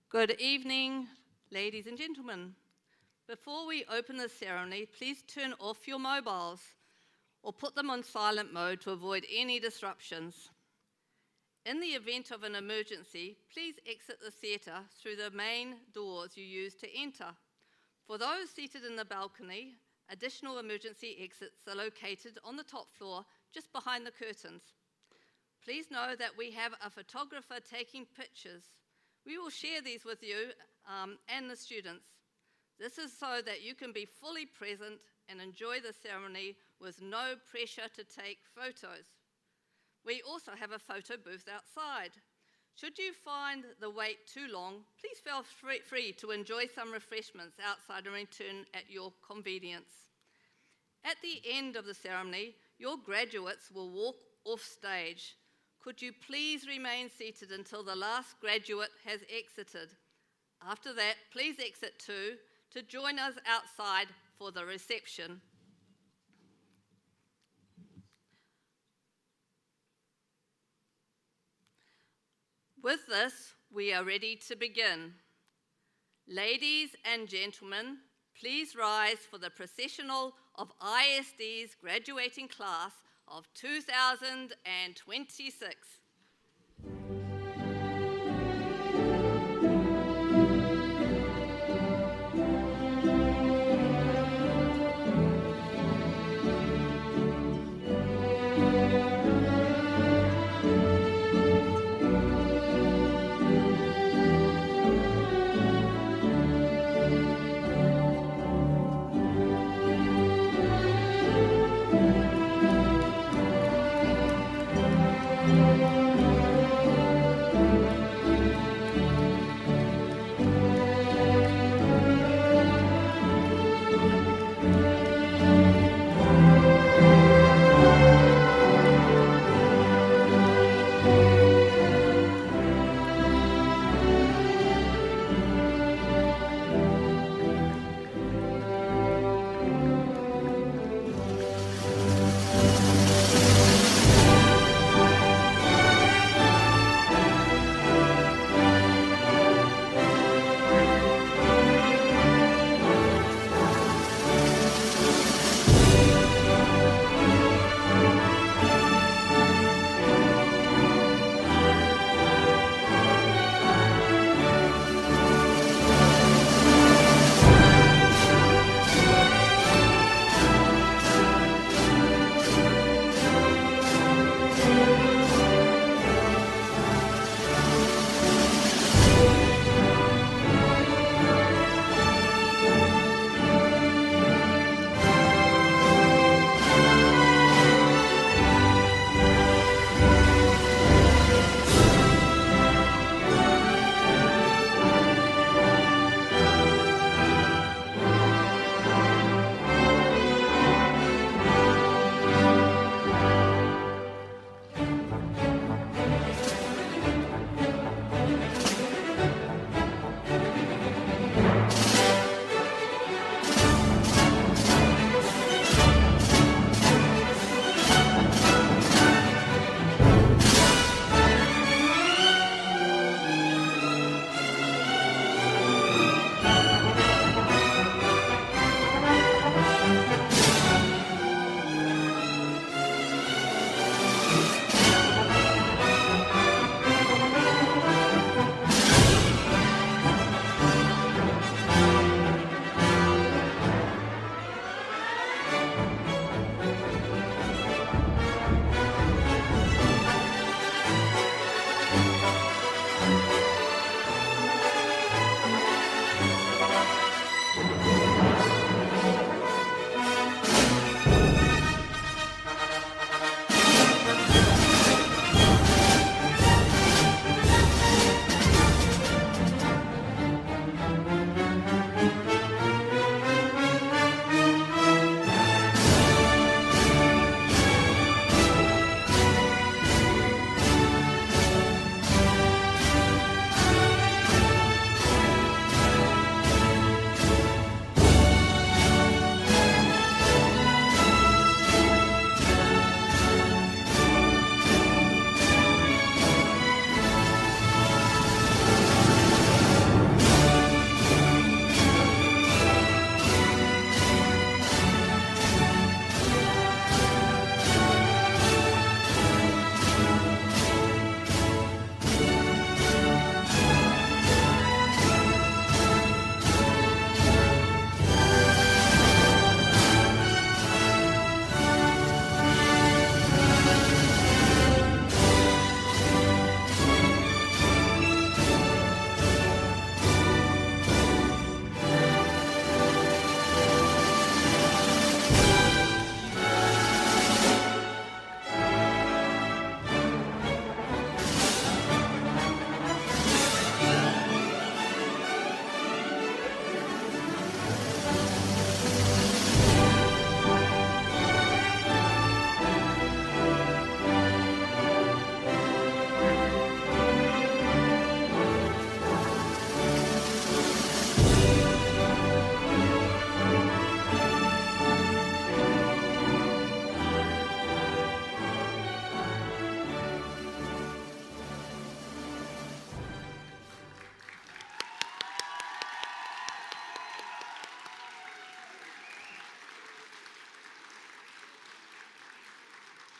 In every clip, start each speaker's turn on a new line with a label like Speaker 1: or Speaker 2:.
Speaker 1: Good evening, ladies and gentlemen. Before we open the ceremony, please turn off your mobiles or put them on silent mode to avoid any disruptions. In the event of an emergency, please exit the theatre through the main doors you used to enter. For those seated in the balcony, additional emergency exits are located on the top floor just behind the curtains. Please know that we have a photographer taking pictures. We will share these with you and the students. This is so that you can be fully present and enjoy the ceremony with no pressure to take photos. We also have a photo booth outside. Should you find the wait too long, please feel free to enjoy some refreshments outside and return at your convenience. At the end of the ceremony, your graduates will walk off stage. Could you please remain seated until the last graduate has exited? After that, please exit too to join us outside for the reception. With this, we are ready to begin. Ladies and gentlemen, please rise for the processional of ISD's graduating class of 2026.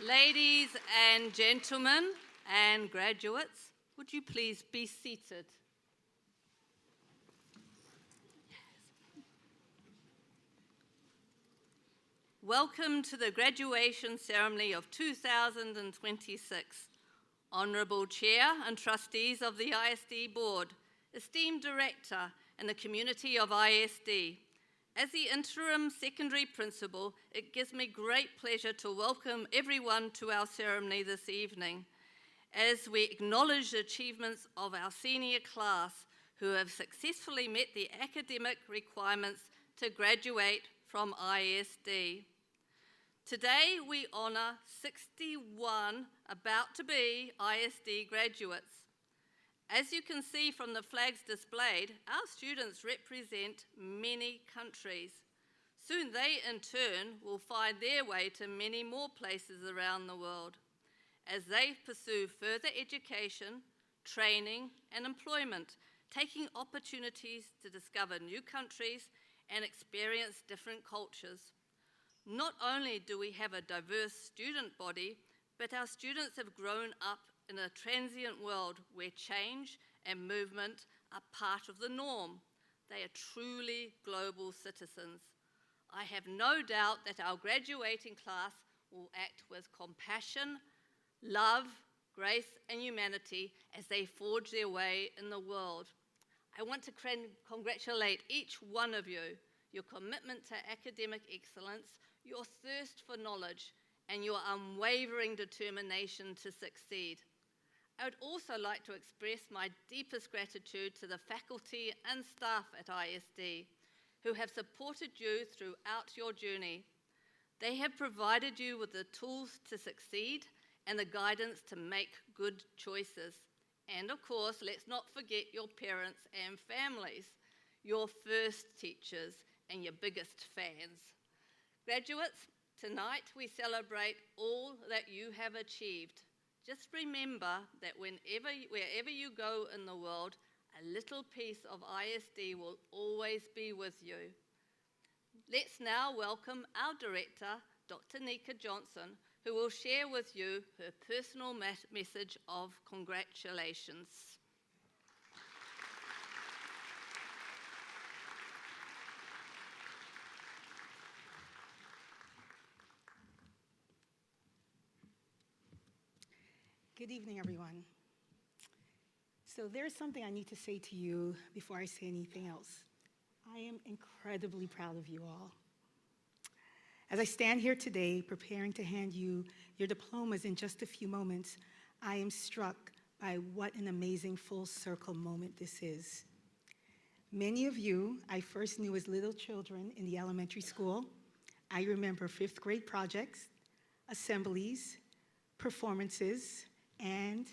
Speaker 1: Ladies and gentlemen and graduates, would you please be seated? Welcome to the graduation ceremony of 2026. Honourable Chair and Trustees of the ISD Board, esteemed Director and the community of ISD. As the interim secondary principal, it gives me great pleasure to welcome everyone to our ceremony this evening as we acknowledge the achievements of our senior class who have successfully met the academic requirements to graduate from ISD. Today we honour 61 about to be ISD graduates. As you can see from the flags displayed, our students represent many countries. Soon they, in turn, will find their way to many more places around the world as they pursue further education, training, and employment, taking opportunities to discover new countries and experience different cultures. Not only do we have a diverse student body, but our students have grown up in a transient world where change and movement are part of the norm. They are truly global citizens. I have no doubt that our graduating class will act with compassion, love, grace, and humanity as they forge their way in the world. I want to congratulate each one of you, your commitment to academic excellence, your thirst for knowledge, and your unwavering determination to succeed. I would also like to express my deepest gratitude to the faculty and staff at ISD who have supported you throughout your journey. They have provided you with the tools to succeed and the guidance to make good choices. And of course, let's not forget your parents and families, your first teachers and your biggest fans. Graduates, tonight we celebrate all that you have achieved. Just remember that wherever you go in the world, a little piece of ISD will always be with you. Let's now welcome our director, Dr. Nika Johnson, who will share with you her personal message of congratulations.
Speaker 2: Good evening, everyone. So there's something I need to say to you before I say anything else. I am incredibly proud of you all. As I stand here today preparing to hand you your diplomas in just a few moments, I am struck by what an amazing full circle moment this is. Many of you I first knew as little children in the elementary school. I remember fifth grade projects, assemblies, performances, and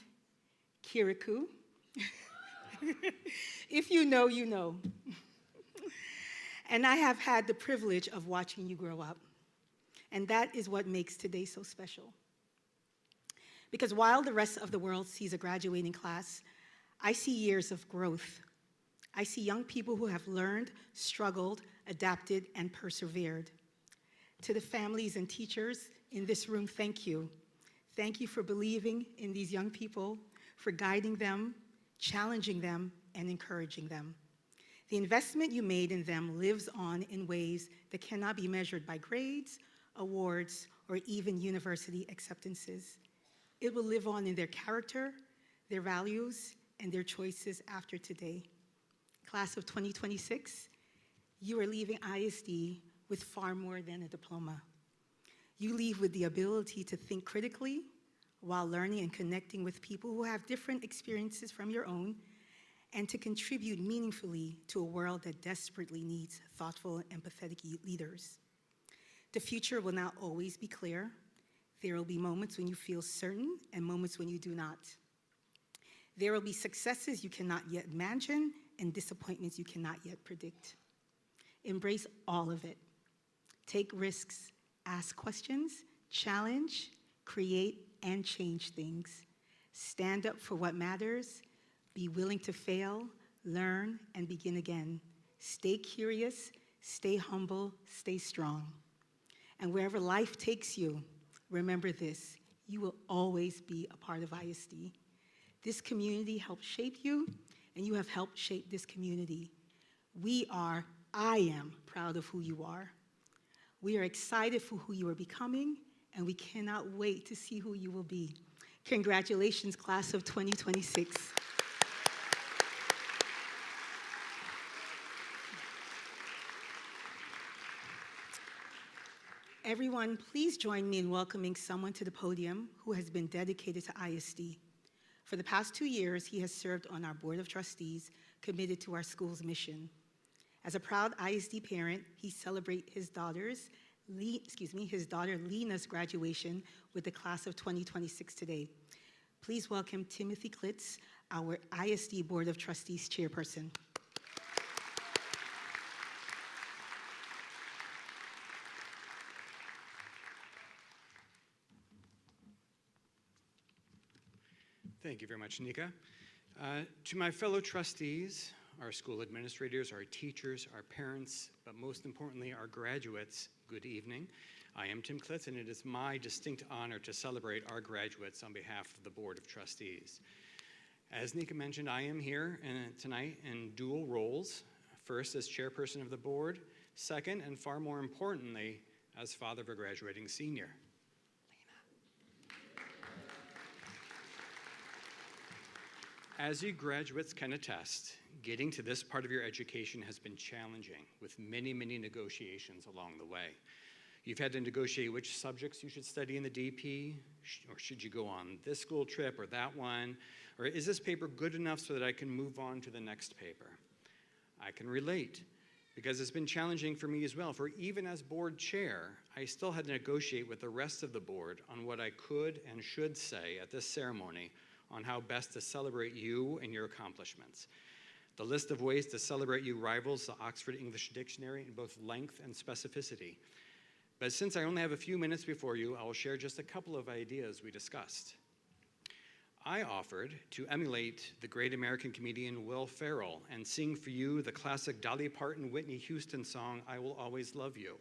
Speaker 2: Kirikou. If you know, you know. And I have had the privilege of watching you grow up. And that is what makes today so special. Because while the rest of the world sees a graduating class, I see years of growth. I see young people who have learned, struggled, adapted, and persevered. To the families and teachers in this room, thank you. Thank you for believing in these young people, for guiding them, challenging them, and encouraging them. The investment you made in them lives on in ways that cannot be measured by grades, awards, or even university acceptances. It will live on in their character, their values, and their choices after today. Class of 2026, you are leaving ISD with far more than a diploma. You leave with the ability to think critically while learning and connecting with people who have different experiences from your own, and to contribute meaningfully to a world that desperately needs thoughtful and empathetic leaders. The future will not always be clear. There will be moments when you feel certain and moments when you do not. There will be successes you cannot yet imagine and disappointments you cannot yet predict. Embrace all of it. Take risks, ask questions, challenge, create, and change things. Stand up for what matters. Be willing to fail, learn, and begin again. Stay curious, stay humble, stay strong. And wherever life takes you, remember this: you will always be a part of ISD. This community helped shape you, and you have helped shape this community. I am proud of who you are. We are excited for who you are becoming, and we cannot wait to see who you will be. Congratulations, class of 2026. Everyone, please join me in welcoming someone to the podium who has been dedicated to ISD. For the past 2 years, he has served on our Board of Trustees, committed to our school's mission. As a proud ISD parent, he celebrates his daughter Lena's graduation with the class of 2026 today. Please welcome Timothy Klitz, our ISD Board of Trustees chairperson.
Speaker 3: Thank you very much, Nika. To my fellow trustees, our school administrators, our teachers, our parents, but most importantly, our graduates, good evening. I am Tim Klitz, and it is my distinct honor to celebrate our graduates on behalf of the Board of Trustees. As Nika mentioned, I am here tonight in dual roles, first as chairperson of the board, second, and far more importantly, as father of a graduating senior. As you graduates can attest, getting to this part of your education has been challenging, with many, many negotiations along the way. You've had to negotiate which subjects you should study in the DP, or should you go on this school trip or that one, or is this paper good enough so that I can move on to the next paper? I can relate, because it's been challenging for me as well, for even as board chair, I still had to negotiate with the rest of the board on what I could and should say at this ceremony on how best to celebrate you and your accomplishments. The list of ways to celebrate you rivals the Oxford English Dictionary in both length and specificity. But since I only have a few minutes before you, I will share just a couple of ideas we discussed. I offered to emulate the great American comedian Will Ferrell and sing for you the classic Dolly Parton Whitney Houston song, I Will Always Love You.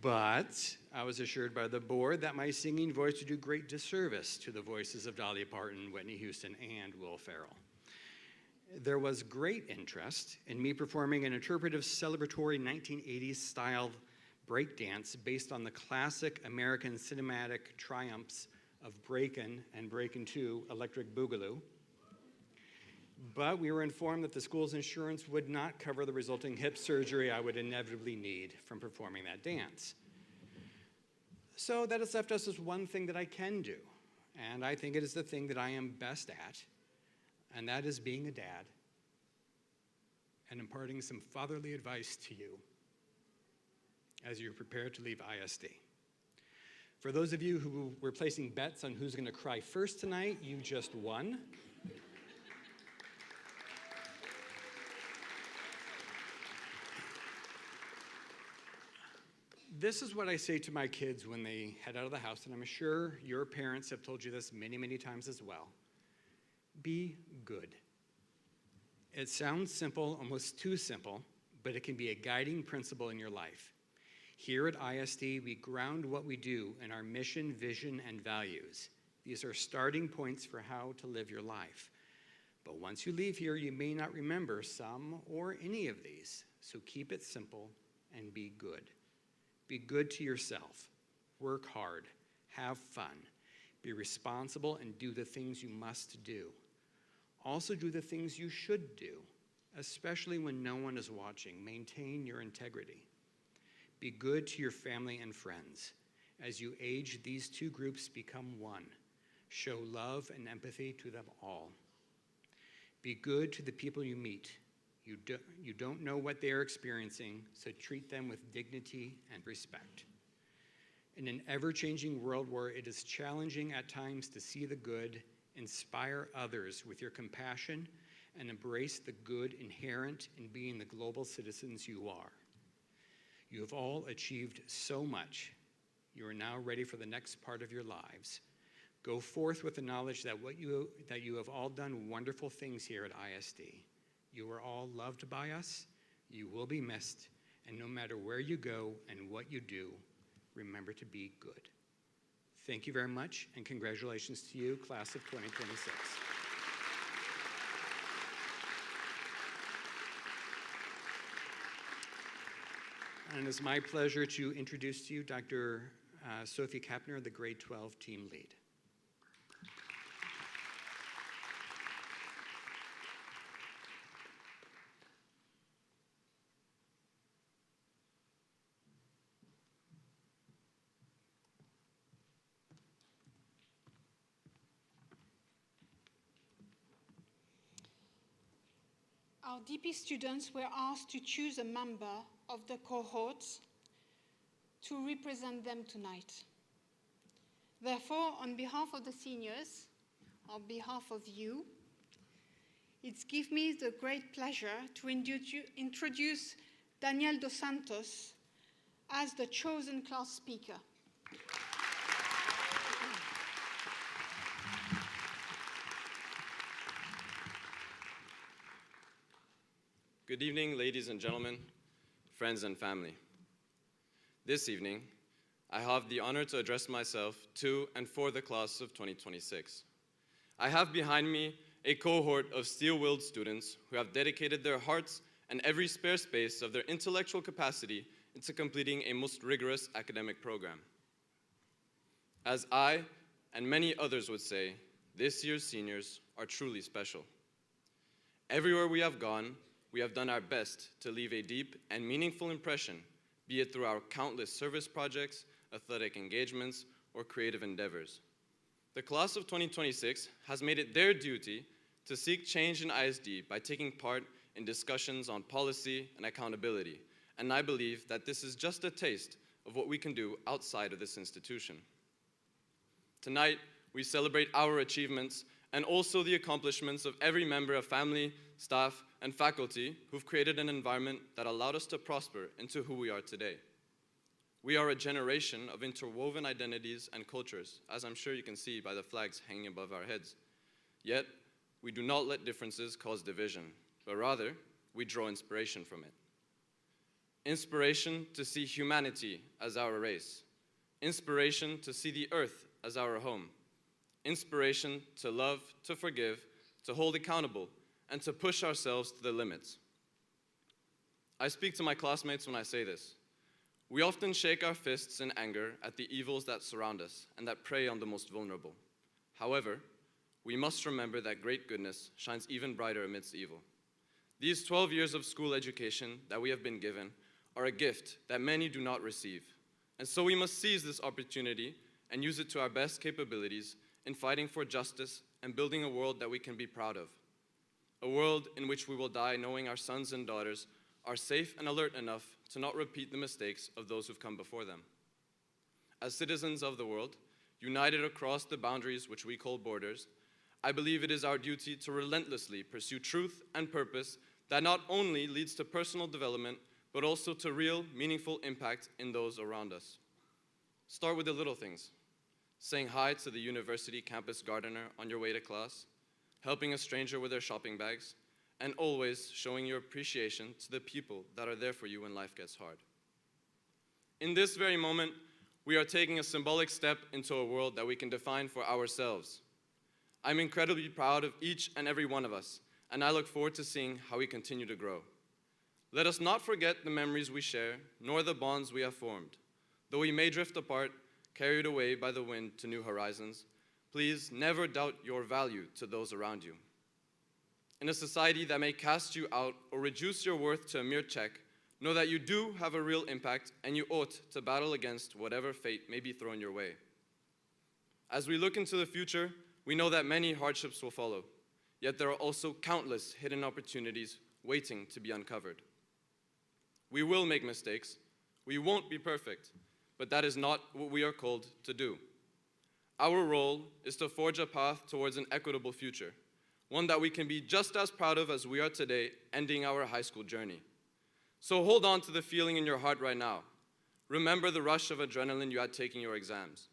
Speaker 3: But I was assured by the board that my singing voice would do great disservice to the voices of Dolly Parton, Whitney Houston, and Will Ferrell. There was great interest in me performing an interpretive celebratory 1980s style breakdance based on the classic American cinematic triumphs of Breakin' and Breakin' 2 Electric Boogaloo. But we were informed that the school's insurance would not cover the resulting hip surgery I would inevitably need from performing that dance. So that has left us with one thing that I can do, and I think it is the thing that I am best at, and that is being a dad and imparting some fatherly advice to you as you prepare to leave ISD. For those of you who were placing bets on who's going to cry first tonight, you just won. This is what I say to my kids when they head out of the house, and I'm sure your parents have told you this many, many times as well. Be good. It sounds simple, almost too simple, but it can be a guiding principle in your life. Here at ISD, we ground what we do in our mission, vision, and values. These are starting points for how to live your life. But once you leave here, you may not remember some or any of these, so keep it simple and be good. Be good to yourself. Work hard. Have fun. Be responsible and do the things you must do. Also do the things you should do, especially when no one is watching. Maintain your integrity. Be good to your family and friends. As you age, these two groups become one. Show love and empathy to them all. Be good to the people you meet. You don't know what they are experiencing, so treat them with dignity and respect. In an ever-changing world where it is challenging at times to see the good, inspire others with your compassion and embrace the good inherent in being the global citizens you are. You have all achieved so much. You are now ready for the next part of your lives. Go forth with the knowledge that you have all done wonderful things here at ISD. You are all loved by us, you will be missed, and no matter where you go and what you do, remember to be good. Thank you very much, and congratulations to you, class of 2026. And it's my pleasure to introduce to you Dr. Sophie Kapner, the grade 12 team lead.
Speaker 4: Our DP students were asked to choose a member of the cohort to represent them tonight. Therefore, on behalf of the seniors, on behalf of you, it gives me the great pleasure to introduce Daniel Dos Santos as the chosen class speaker.
Speaker 5: Good evening, ladies and gentlemen, friends and family. This evening, I have the honor to address myself to and for the class of 2026. I have behind me a cohort of steel-willed students who have dedicated their hearts and every spare space of their intellectual capacity into completing a most rigorous academic program. As I and many others would say, this year's seniors are truly special. Everywhere we have gone, we have done our best to leave a deep and meaningful impression, be it through our countless service projects, athletic engagements, or creative endeavors. The class of 2026 has made it their duty to seek change in ISD by taking part in discussions on policy and accountability, and I believe that this is just a taste of what we can do outside of this institution. Tonight, we celebrate our achievements and also the accomplishments of every member of family, staff, and faculty who've created an environment that allowed us to prosper into who we are today. We are a generation of interwoven identities and cultures, as I'm sure you can see by the flags hanging above our heads. Yet, we do not let differences cause division, but rather, we draw inspiration from it. Inspiration to see humanity as our race. Inspiration to see the earth as our home. Inspiration to love, to forgive, to hold accountable, and to push ourselves to the limits. I speak to my classmates when I say this. We often shake our fists in anger at the evils that surround us and that prey on the most vulnerable. However, we must remember that great goodness shines even brighter amidst evil. These 12 years of school education that we have been given are a gift that many do not receive. And so we must seize this opportunity and use it to our best capabilities in fighting for justice and building a world that we can be proud of. A world in which we will die knowing our sons and daughters are safe and alert enough to not repeat the mistakes of those who've come before them. As citizens of the world, united across the boundaries which we call borders, I believe it is our duty to relentlessly pursue truth and purpose that not only leads to personal development, but also to real, meaningful impact in those around us. Start with the little things. Saying hi to the university campus gardener on your way to class, helping a stranger with their shopping bags, and always showing your appreciation to the people that are there for you when life gets hard. In this very moment, we are taking a symbolic step into a world that we can define for ourselves. I'm incredibly proud of each and every one of us, and I look forward to seeing how we continue to grow. Let us not forget the memories we share, nor the bonds we have formed. Though we may drift apart, carried away by the wind to new horizons, please never doubt your value to those around you. In a society that may cast you out or reduce your worth to a mere check, know that you do have a real impact and you ought to battle against whatever fate may be thrown your way. As we look into the future, we know that many hardships will follow, yet there are also countless hidden opportunities waiting to be uncovered. We will make mistakes, we won't be perfect, but that is not what we are called to do. Our role is to forge a path towards an equitable future, one that we can be just as proud of as we are today, ending our high school journey. So hold on to the feeling in your heart right now. Remember the rush of adrenaline you had taking your exams.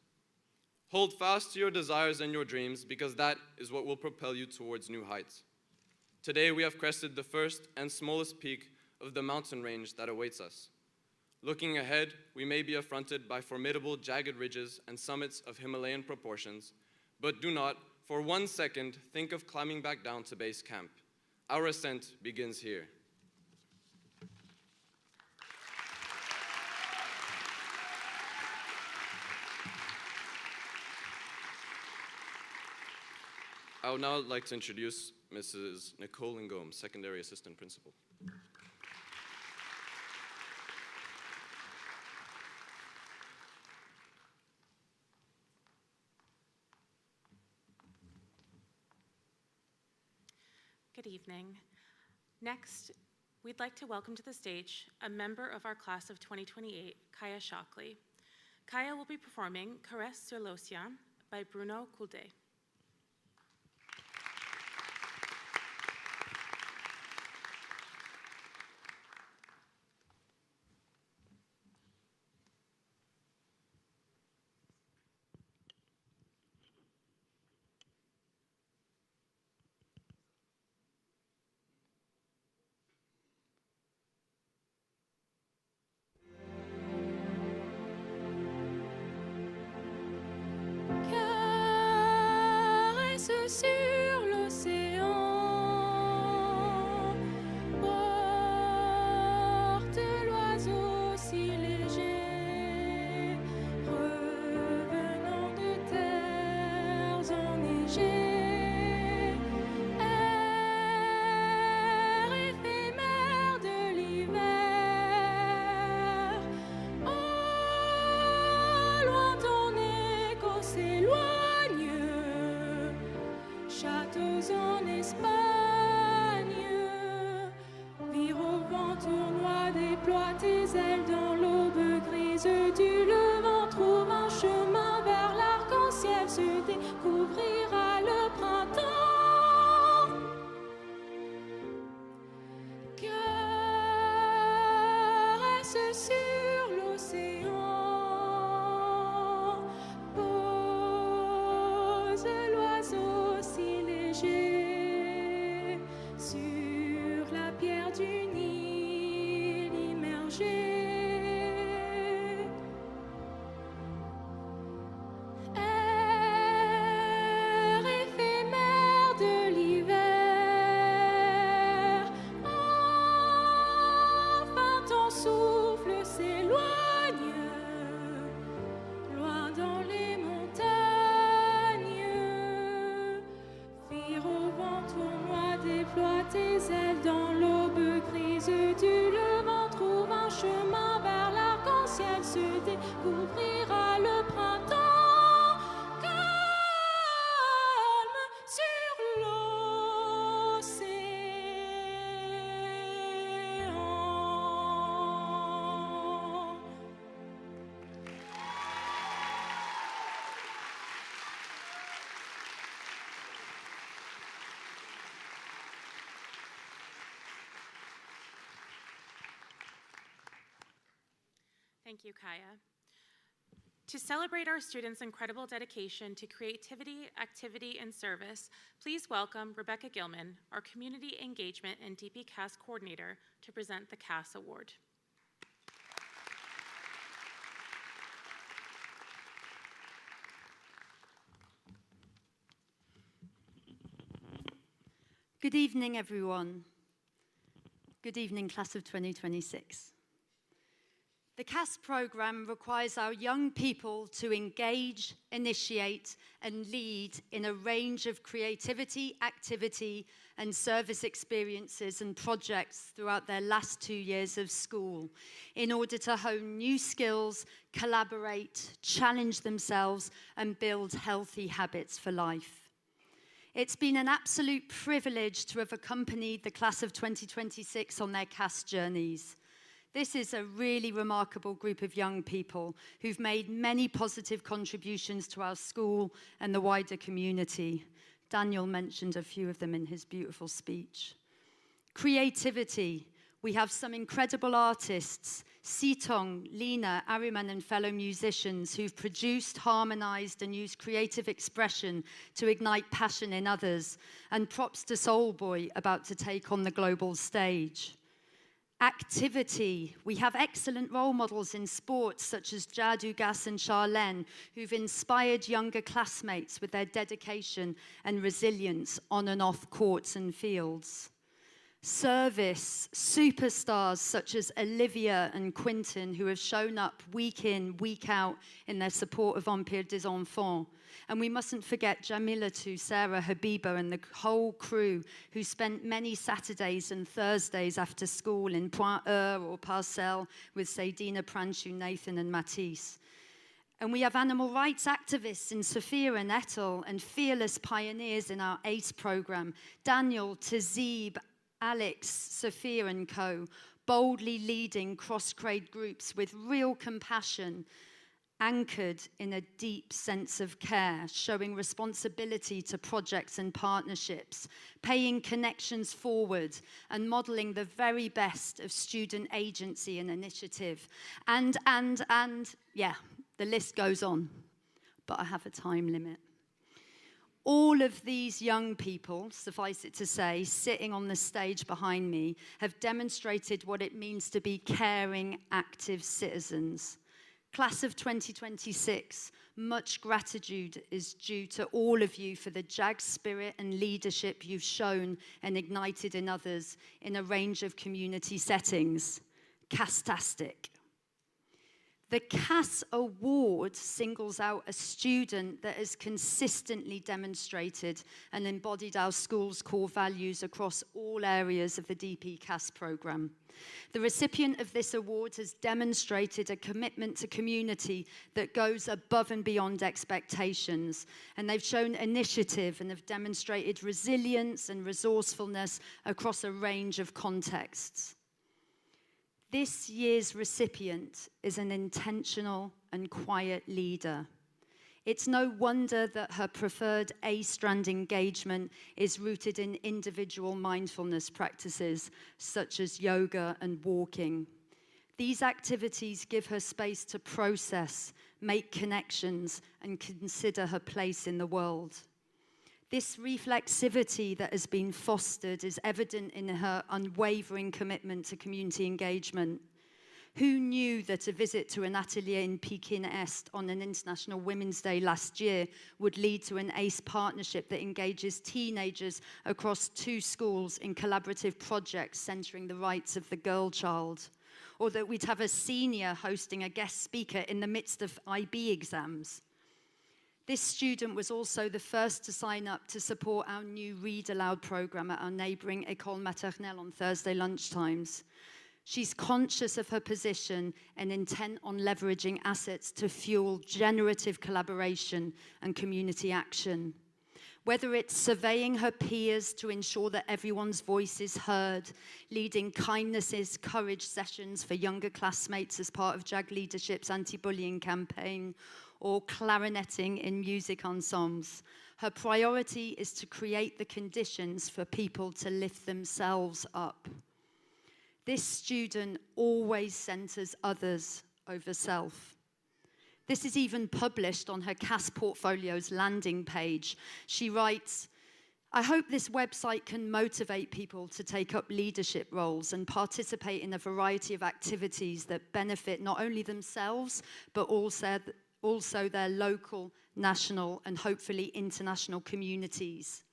Speaker 5: Hold fast to your desires and your dreams, because that is what will propel you towards new heights. Today we have crested the first and smallest peak of the mountain range that awaits us. Looking ahead, we may be affronted by formidable jagged ridges and summits of Himalayan proportions, but do not, for 1 second, think of climbing back down to base camp. Our ascent begins here. I would now like to introduce Mrs. Nicole Ngom, Secondary Assistant Principal.
Speaker 6: Good evening. Next, we'd like to welcome to the stage a member of our class of 2028, Kaya Shockley. Kaya will be performing Caresse sur l'Océan by Bruno Coudet.
Speaker 7: Caresse sur l'océan, porte l'oiseau si léger, revenant de terres enneigées. Air éphémère de l'hiver, au loin ton écho s'éloigne. Châteaux en Espagne, vire au vent tournoi, déploie tes ailes dans l'aube grise du levant, trouve un chemin vers l'arc-en-ciel, se découvrira le printemps. Caresse sur l'océan, pose l'oiseau si léger sur la pierre du Nil immergée. Air éphémère de l'hiver, enfin ton souffle s'éloigne, loin dans les montagnes. Vire au vent tournoi, déploie tes ailes dans l'aube grise du levant, trouve un chemin vers l'arc-en-ciel, se découvrira le printemps. Calme sur l'océan.
Speaker 6: Thank you, Kaya. To celebrate our students' incredible dedication to creativity, activity, and service, please welcome Rebecca Gilman, our Community Engagement and DP CAS Coordinator, to present the CAS Award.
Speaker 8: Good evening, everyone. Good evening, class of 2026. The CAS program requires our young people to engage, initiate, and lead in a range of creativity, activity, and service experiences and projects throughout their last 2 years of school in order to hone new skills, collaborate, challenge themselves, and build healthy habits for life. It's been an absolute privilege to have accompanied the class of 2026 on their CAS journeys. This is a really remarkable group of young people who've made many positive contributions to our school and the wider community. Daniel mentioned a few of them in his beautiful speech. Creativity. We have some incredible artists, Sitong, Lena, Ariman, and fellow musicians who've produced, harmonized, and used creative expression to ignite passion in others. And props to Soul Boy, about to take on the global stage. Activity. We have excellent role models in sports such as Jadu Gas and Charlene, who've inspired younger classmates with their dedication and resilience on and off courts and fields. Service. Superstars such as Olivia and Quinton, who have shown up week in, week out in their support of Empire des Enfants. And we mustn't forget Jamilatu, Sarah, Habiba, and the whole crew who spent many Saturdays and Thursdays after school in Point-E or Parcelles with Seydina, Pranchu, Nathan, and Matisse. And we have animal rights activists in Sophia and Ethel, and fearless pioneers in our ACE program, Daniel, Tazib, Alex, Sophia, and co, boldly leading cross-grade groups with real compassion, anchored in a deep sense of care, showing responsibility to projects and partnerships, paying connections forward, and modeling the very best of student agency and initiative. And, yeah, the list goes on, but I have a time limit. All of these young people, suffice it to say, sitting on the stage behind me, have demonstrated what it means to be caring, active citizens. Class of 2026, much gratitude is due to all of you for the JAG spirit and leadership you've shown and ignited in others in a range of community settings. Castastic. The CAS Award singles out a student that has consistently demonstrated and embodied our school's core values across all areas of the DP CAS program. The recipient of this award has demonstrated a commitment to community that goes above and beyond expectations, and they've shown initiative and have demonstrated resilience and resourcefulness across a range of contexts. This year's recipient is an intentional and quiet leader. It's no wonder that her preferred A-strand engagement is rooted in individual mindfulness practices, such as yoga and walking. These activities give her space to process, make connections, and consider her place in the world. This reflexivity that has been fostered is evident in her unwavering commitment to community engagement. Who knew that a visit to an atelier in Pekin Est on an International Women's Day last year would lead to an ACE partnership that engages teenagers across 2 schools in collaborative projects centering the rights of the girl child? Or that we'd have a senior hosting a guest speaker in the midst of IB exams? This student was also the first to sign up to support our new Read Aloud program at our neighbouring École Maternelle on Thursday lunchtimes. She's conscious of her position and intent on leveraging assets to fuel generative collaboration and community action. Whether it's surveying her peers to ensure that everyone's voice is heard, leading kindnesses, courage sessions for younger classmates as part of JAG Leadership's anti-bullying campaign, or clarinetting in music ensembles, her priority is to create the conditions for people to lift themselves up. This student always centers others over self. This is even published on her CAS Portfolio's landing page. She writes, I hope this website can motivate people to take up leadership roles and participate in a variety of activities that benefit not only themselves, but also their local, national, and hopefully international communities.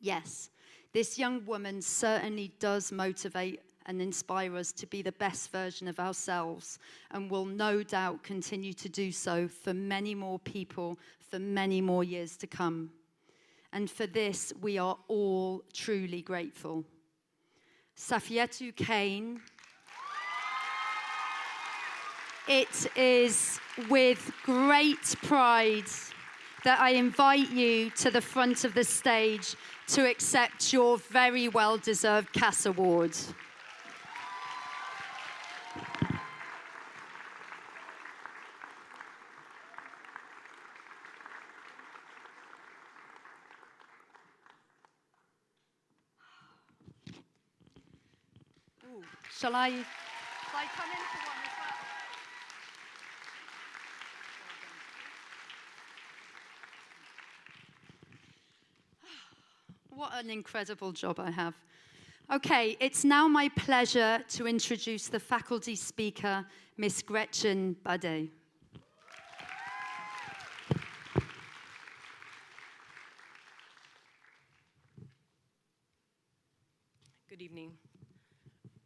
Speaker 8: Yes, this young woman certainly does motivate and inspire us to be the best version of ourselves, and will no doubt continue to do so for many more people for many more years to come. And for this, we are all truly grateful. Safietou Kane. It is with great pride that I invite you to the front of the stage to accept your very well-deserved CAS Award. Shall I come in for one as well? What an incredible job I have. Okay, it's now my pleasure to introduce the faculty speaker, Miss Gretchen Bade.
Speaker 9: Good evening.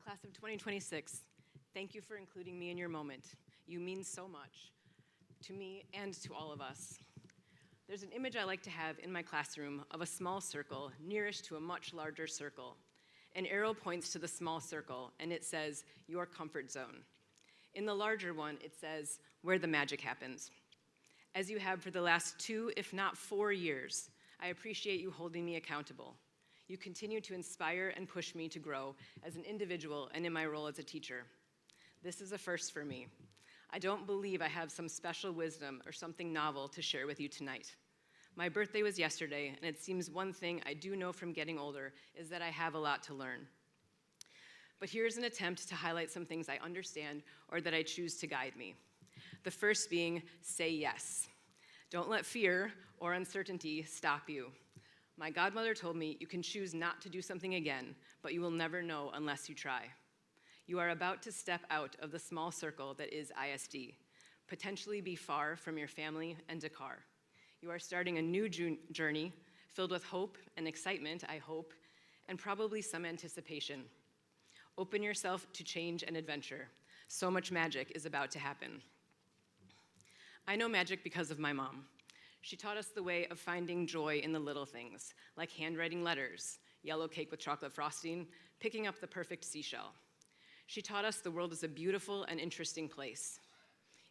Speaker 9: Class of 2026, thank you for including me in your moment. You mean so much to me and to all of us. There's an image I like to have in my classroom of a small circle nearest to a much larger circle. An arrow points to the small circle and it says, your comfort zone. In the larger one, it says, where the magic happens. As you have for the last 2, if not 4 years, I appreciate you holding me accountable. You continue to inspire and push me to grow as an individual and in my role as a teacher. This is a first for me. I don't believe I have some special wisdom or something novel to share with you tonight. My birthday was yesterday, and it seems one thing I do know from getting older is that I have a lot to learn. But here's an attempt to highlight some things I understand or that I choose to guide me. The first being, say yes. Don't let fear or uncertainty stop you. My godmother told me you can choose not to do something again, but you will never know unless you try. You are about to step out of the small circle that is ISD, potentially be far from your family and Dakar. You are starting a new journey filled with hope and excitement, I hope, and probably some anticipation. Open yourself to change and adventure. So much magic is about to happen. I know magic because of my mom. She taught us the way of finding joy in the little things, like handwriting letters, yellow cake with chocolate frosting, picking up the perfect seashell. She taught us the world is a beautiful and interesting place.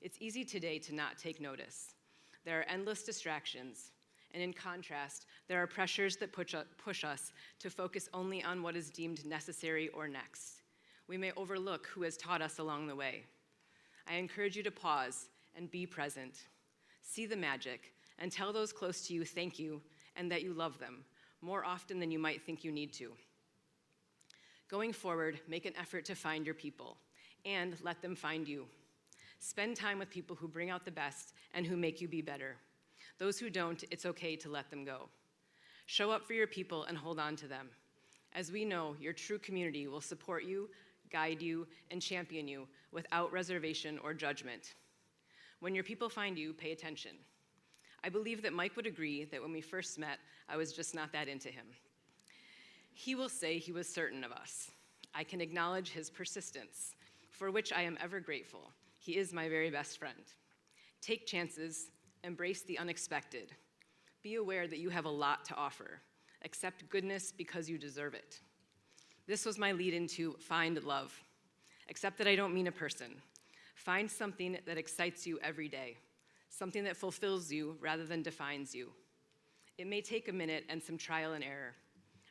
Speaker 9: It's easy today to not take notice. There are endless distractions, and in contrast, there are pressures that push us to focus only on what is deemed necessary or next. We may overlook who has taught us along the way. I encourage you to pause and be present. See the magic, and tell those close to you thank you and that you love them more often than you might think you need to. Going forward, make an effort to find your people and let them find you. Spend time with people who bring out the best and who make you be better. Those who don't, it's okay to let them go. Show up for your people and hold on to them. As we know, your true community will support you, guide you, and champion you without reservation or judgment. When your people find you, pay attention. I believe that Mike would agree that when we first met, I was just not that into him. He will say he was certain of us. I can acknowledge his persistence, for which I am ever grateful. He is my very best friend. Take chances, embrace the unexpected. Be aware that you have a lot to offer. Accept goodness because you deserve it. This was my lead into find love. Accept that I don't mean a person. Find something that excites you every day, something that fulfills you rather than defines you. It may take a minute and some trial and error.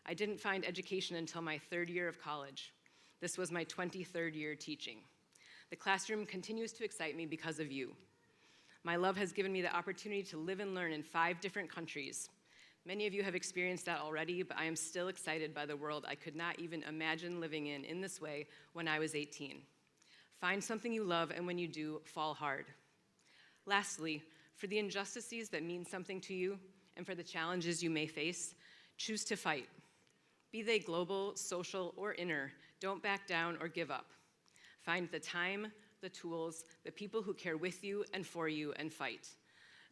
Speaker 9: I didn't find education until my 3rd year of college. This was my 23rd year teaching. The classroom continues to excite me because of you. My love has given me the opportunity to live and learn in 5 different countries. Many of you have experienced that already, but I am still excited by the world I could not even imagine living in this way when I was 18. Find something you love, and when you do, fall hard. Lastly, for the injustices that mean something to you and for the challenges you may face, choose to fight. Be they global, social, or inner, don't back down or give up. Find the time, the tools, the people who care with you and for you, and fight.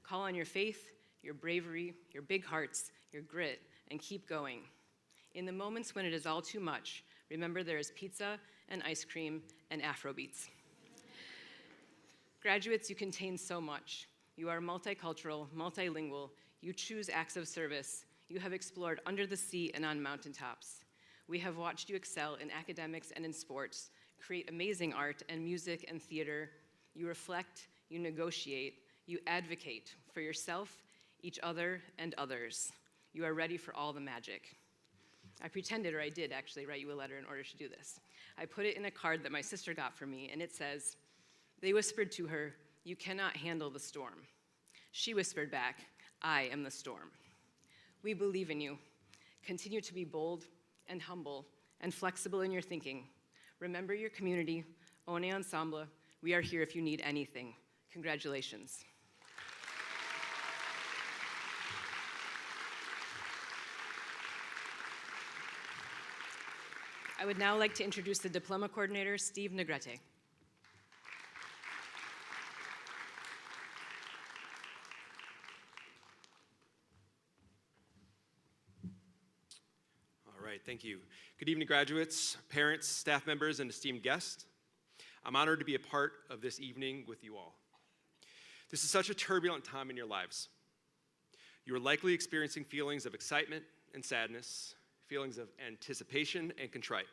Speaker 9: Call on your faith, your bravery, your big hearts, your grit, and keep going. In the moments when it is all too much, remember there is pizza and ice cream and Afrobeats. Graduates, you contain so much. You are multicultural, multilingual. You choose acts of service. You have explored under the sea and on mountaintops. We have watched you excel in academics and in sports, create amazing art and music and theater. You reflect, you negotiate, you advocate for yourself, each other, and others. You are ready for all the magic. I pretended, or I did actually, write you a letter in order to do this. I put it in a card that my sister got for me, and it says, "They whispered to her, 'You cannot handle the storm.' She whispered back, 'I am the storm.' We believe in you. Continue to be bold and humble and flexible in your thinking. Remember your community, One Ensemble. We are here if you need anything. Congratulations." I would now like to introduce the diploma coordinator, Steve Negrete.
Speaker 10: All right, thank you. Good evening, graduates, parents, staff members, and esteemed guests. I'm honored to be a part of this evening with you all. This is such a turbulent time in your lives. You are likely experiencing feelings of excitement and sadness, feelings of anticipation and contrite.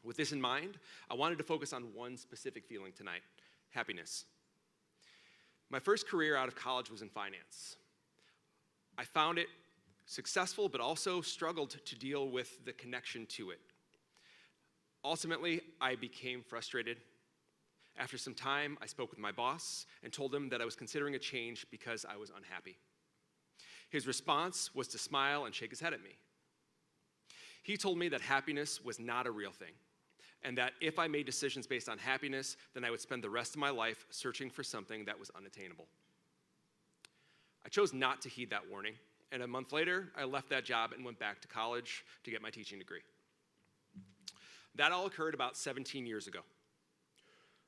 Speaker 10: With this in mind, I wanted to focus on one specific feeling tonight: happiness. My first career out of college was in finance. I found it successful, but also struggled to deal with the connection to it. Ultimately, I became frustrated. After some time, I spoke with my boss and told him that I was considering a change because I was unhappy. His response was to smile and shake his head at me. He told me that happiness was not a real thing, and that if I made decisions based on happiness, then I would spend the rest of my life searching for something that was unattainable. I chose not to heed that warning, and a month later, I left that job and went back to college to get my teaching degree. That all occurred about 17 years ago.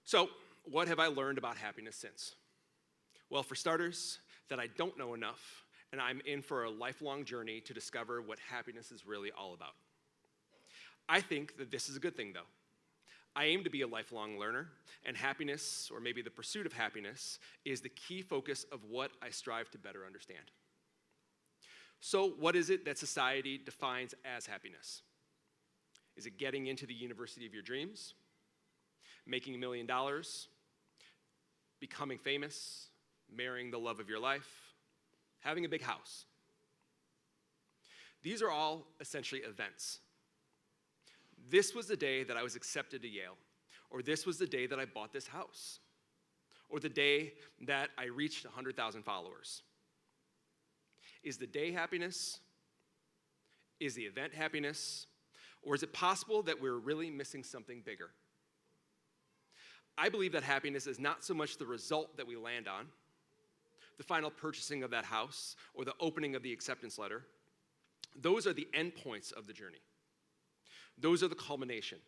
Speaker 10: So, what have I learned about happiness since? Well, for starters, that I don't know enough, and I'm in for a lifelong journey to discover what happiness is really all about. I think that this is a good thing, though. I aim to be a lifelong learner, and happiness, or maybe the pursuit of happiness, is the key focus of what I strive to better understand. So, what is it that society defines as happiness? Is it getting into the university of your dreams? Making $1 million? Becoming famous? Marrying the love of your life? Having a big house? These are all essentially events. This was the day that I was accepted to Yale, or this was the day that I bought this house, or the day that I reached 100,000 followers. Is the day happiness? Is the event happiness? Or is it possible that we're really missing something bigger? I believe that happiness is not so much the result that we land on, the final purchasing of that house, or the opening of the acceptance letter. Those are the endpoints of the journey. Those are the culmination.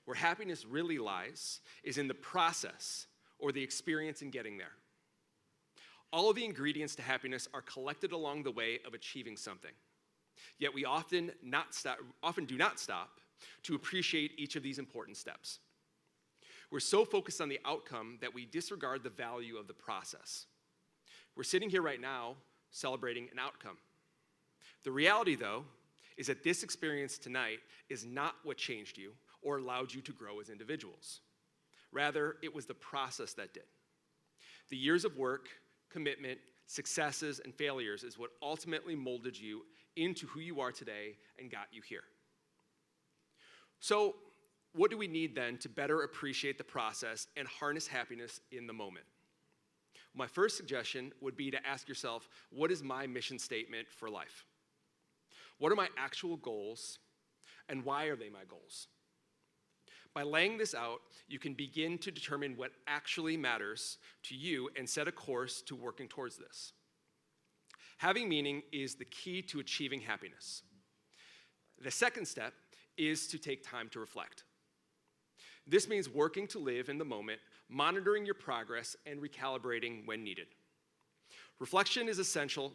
Speaker 10: Where happiness really lies is in the process or the experience in getting there. All of the ingredients to happiness are collected along the way of achieving something. Yet we often do not stop to appreciate each of these important steps. We're so focused on the outcome that we disregard the value of the process. We're sitting here right now celebrating an outcome. The reality, though, is that this experience tonight is not what changed you or allowed you to grow as individuals. Rather, it was the process that did. The years of work, commitment, successes, and failures is what ultimately molded you into who you are today and got you here. So, what do we need then to better appreciate the process and harness happiness in the moment? My first suggestion would be to ask yourself, what is my mission statement for life? What are my actual goals, and why are they my goals? By laying this out, you can begin to determine what actually matters to you and set a course to working towards this. Having meaning is the key to achieving happiness. The second step is to take time to reflect. This means working to live in the moment, monitoring your progress, and recalibrating when needed. Reflection is essential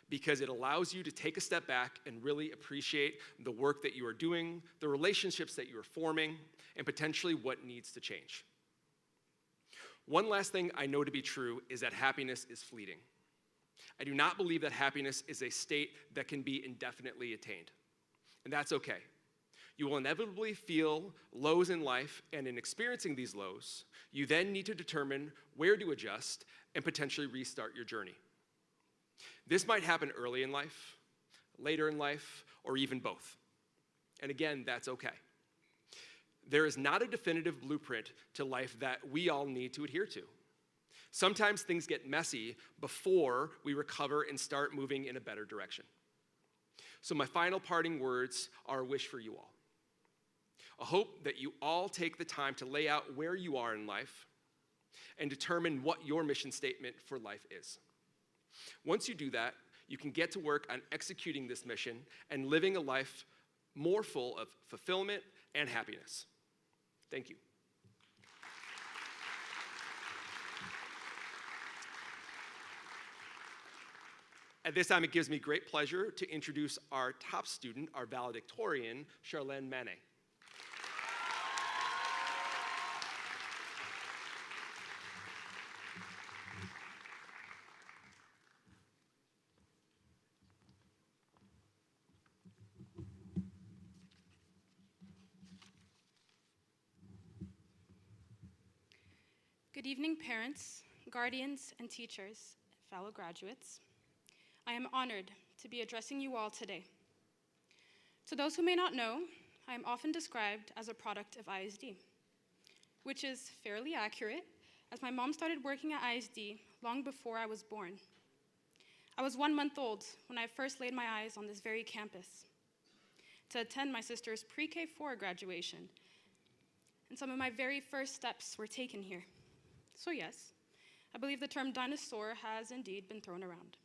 Speaker 10: because it allows you to take a step back and really appreciate the work that you are doing, the relationships that you are forming, and potentially what needs to change. One last thing I know to be true is that happiness is fleeting. I do not believe that happiness is a state that can be indefinitely attained, and that's okay. You will inevitably feel lows in life, and in experiencing these lows, you then need to determine where to adjust and potentially restart your journey. This might happen early in life, later in life, or even both. And again, that's okay. There is not a definitive blueprint to life that we all need to adhere to. Sometimes things get messy before we recover and start moving in a better direction. So my final parting words are a wish for you all. I hope that you all take the time to lay out where you are in life and determine what your mission statement for life is. Once you do that, you can get to work on executing this mission and living a life more full of fulfillment and happiness. Thank you. At this time, it gives me great pleasure to introduce our top student, our valedictorian, Charlene Manet.
Speaker 11: Good evening, parents, guardians, and teachers, fellow graduates. I am honored to be addressing you all today. To those who may not know, I am often described as a product of ISD, which is fairly accurate, as my mom started working at ISD long before I was born. I was 1 month old when I first laid my eyes on this very campus to attend my sister's pre-K4 graduation, and some of my very first steps were taken here. So yes, I believe the term dinosaur has indeed been thrown around.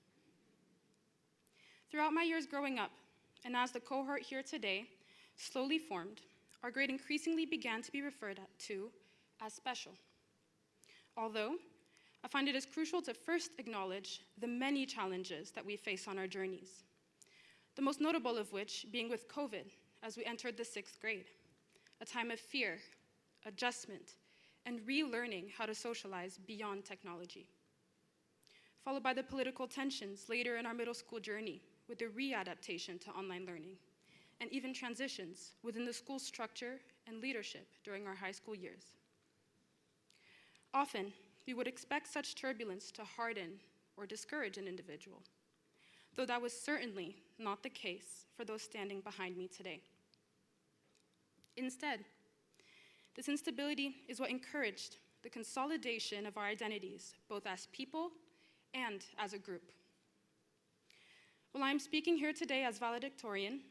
Speaker 11: Throughout my years growing up, and as the cohort here today slowly formed, our grade increasingly began to be referred to as special. Although, I find it is crucial to first acknowledge the many challenges that we face on our journeys, the most notable of which being with COVID as we entered the 6th grade, a time of fear, adjustment, and relearning how to socialize beyond technology. Followed by the political tensions later in our middle school journey with the readaptation to online learning, and even transitions within the school structure and leadership during our high school years. Often, we would expect such turbulence to harden or discourage an individual, though that was certainly not the case for those standing behind me today. Instead, this instability is what encouraged the consolidation of our identities, both as people and as a group. While I'm speaking here today as valedictorian,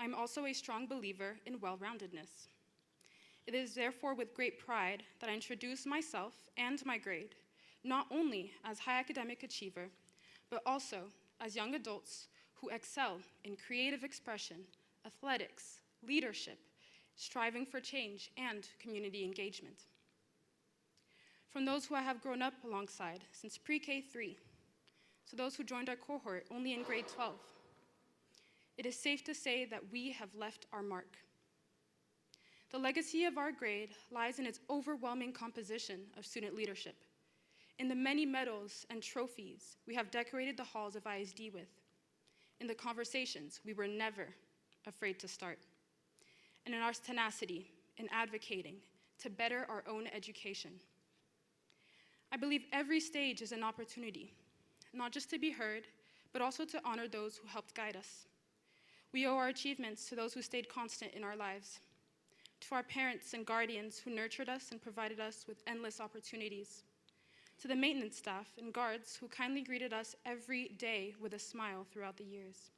Speaker 11: I'm also a strong believer in well-roundedness. It is therefore with great pride that I introduce myself and my grade, not only as high academic achiever, but also as young adults who excel in creative expression, athletics, leadership, striving for change, and community engagement. From those who I have grown up alongside since pre-K3, to those who joined our cohort only in grade 12, it is safe to say that we have left our mark. The legacy of our grade lies in its overwhelming composition of student leadership, in the many medals and trophies we have decorated the halls of ISD with, in the conversations we were never afraid to start, and in our tenacity in advocating to better our own education. I believe every stage is an opportunity, not just to be heard, but also to honor those who helped guide us. We owe our achievements to those who stayed constant in our lives, to our parents and guardians who nurtured us and provided us with endless opportunities, to the maintenance staff and guards who kindly greeted us every day with a smile throughout the years,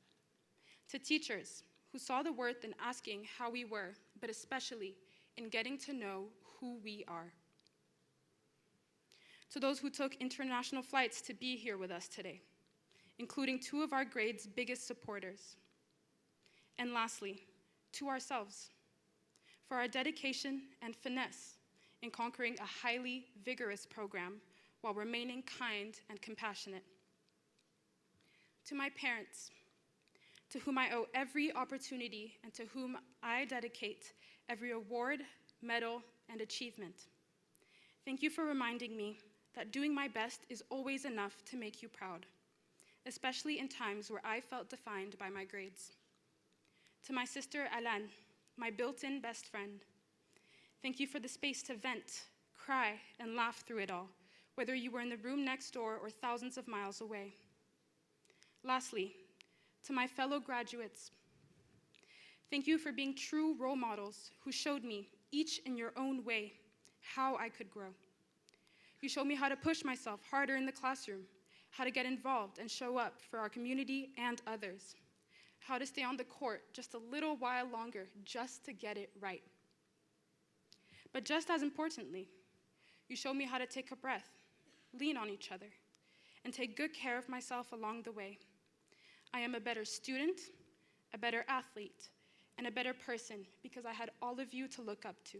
Speaker 11: to teachers who saw the worth in asking how we were, but especially in getting to know who we are, to those who took international flights to be here with us today, including 2 of our grade's biggest supporters, and lastly, to ourselves, for our dedication and finesse in conquering a highly vigorous program while remaining kind and compassionate. To my parents, to whom I owe every opportunity and to whom I dedicate every award, medal, and achievement. Thank you for reminding me that doing my best is always enough to make you proud, especially in times where I felt defined by my grades. To my sister Alan, my built-in best friend, thank you for the space to vent, cry, and laugh through it all, whether you were in the room next door or thousands of miles away. Lastly, to my fellow graduates, thank you for being true role models who showed me, each in your own way, how I could grow. You showed me how to push myself harder in the classroom, how to get involved and show up for our community and others, how to stay on the court just a little while longer just to get it right. But just as importantly, you showed me how to take a breath, lean on each other, and take good care of myself along the way. I am a better student, a better athlete, and a better person because I had all of you to look up to.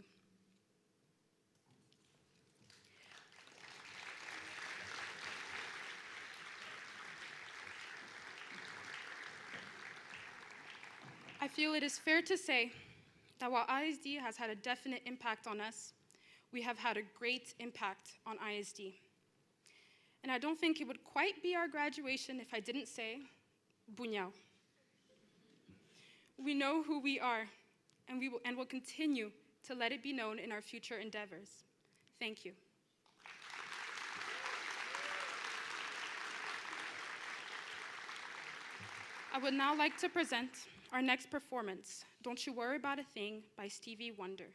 Speaker 11: I feel it is fair to say that while ISD has had a definite impact on us, we have had a great impact on ISD. And I don't think it would quite be our graduation if I didn't say, Bunyao. We know who we are, and will continue to let it be known in our future endeavors. Thank you. I would now like to present our next performance, Don't You Worry About a Thing by Stevie Wonder.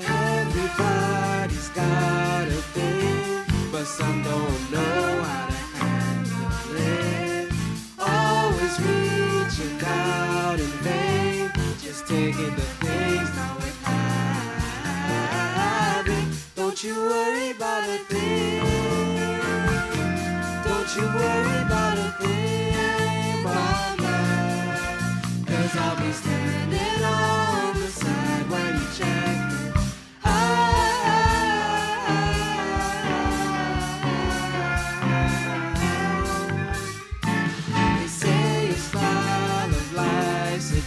Speaker 12: Everybody's got a thing, but some don't know how to handle it. Always reaching out in vain, just taking the things not worth having. Don't you worry about a thing. Don't you worry about a thing, mama. 'Cause I'll be standing on the side while you check.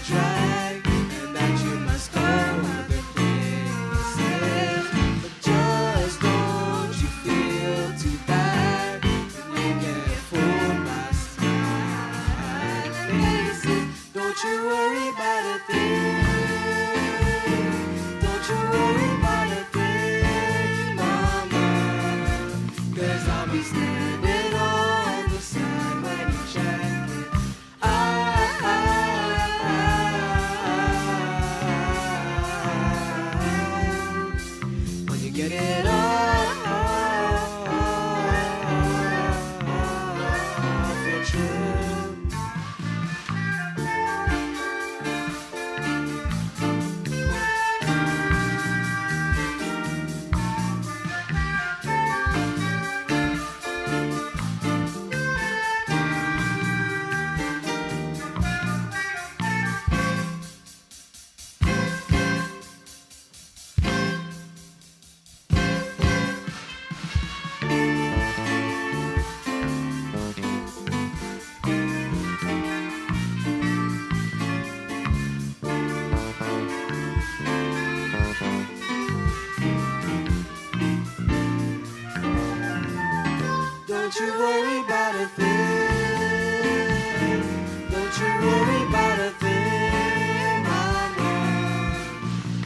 Speaker 12: Drag, and that you must go other places. But just don't you feel too bad when you get fooled by smiling faces. Don't you worry about a thing. worry about a thing. Don't you worry about a thing, my love.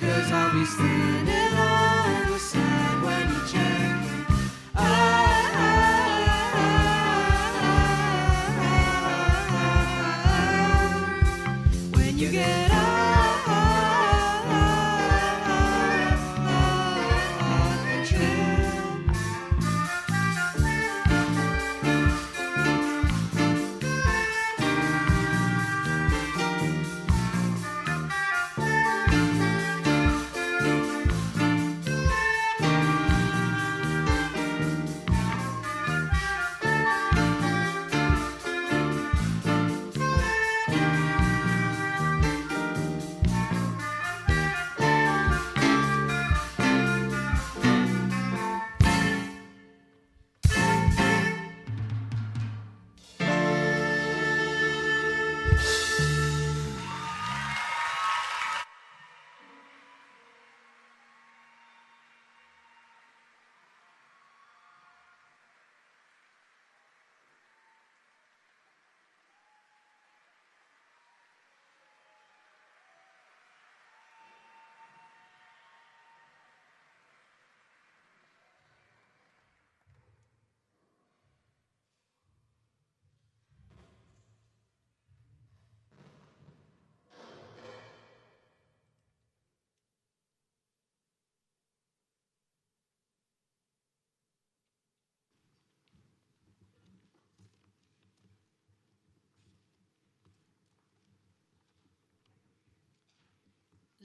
Speaker 12: 'Cause I'll be standing on the side when you check when you get out.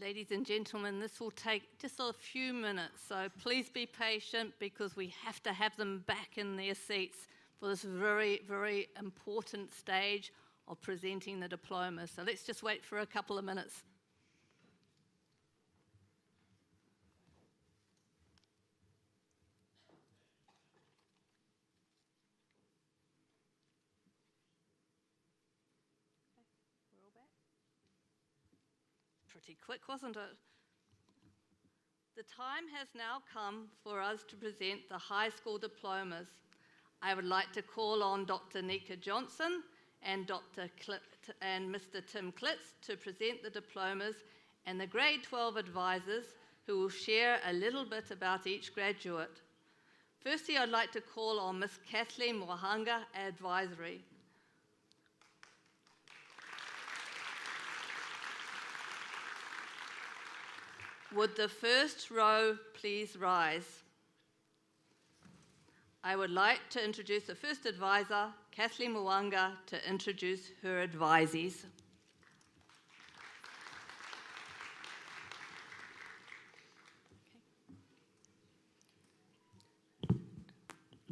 Speaker 1: Ladies and gentlemen, this will take just a few minutes, so please be patient because we have to have them back in their seats for this very, very important stage of presenting the diploma. So let's just wait for a couple of minutes. Pretty quick, wasn't it? The time has now come for us to present the high school diplomas. I would like to call on Dr. Nika Johnson and Mr. Tim Klitz to present the diplomas and the grade 12 advisors who will share a little bit about each graduate. Firstly, I'd like to call on Ms. Kathleen Mohanga, Advisory. Would the first row please rise? I would like to introduce the first advisor, Kathleen Mwanga, to introduce her advisees.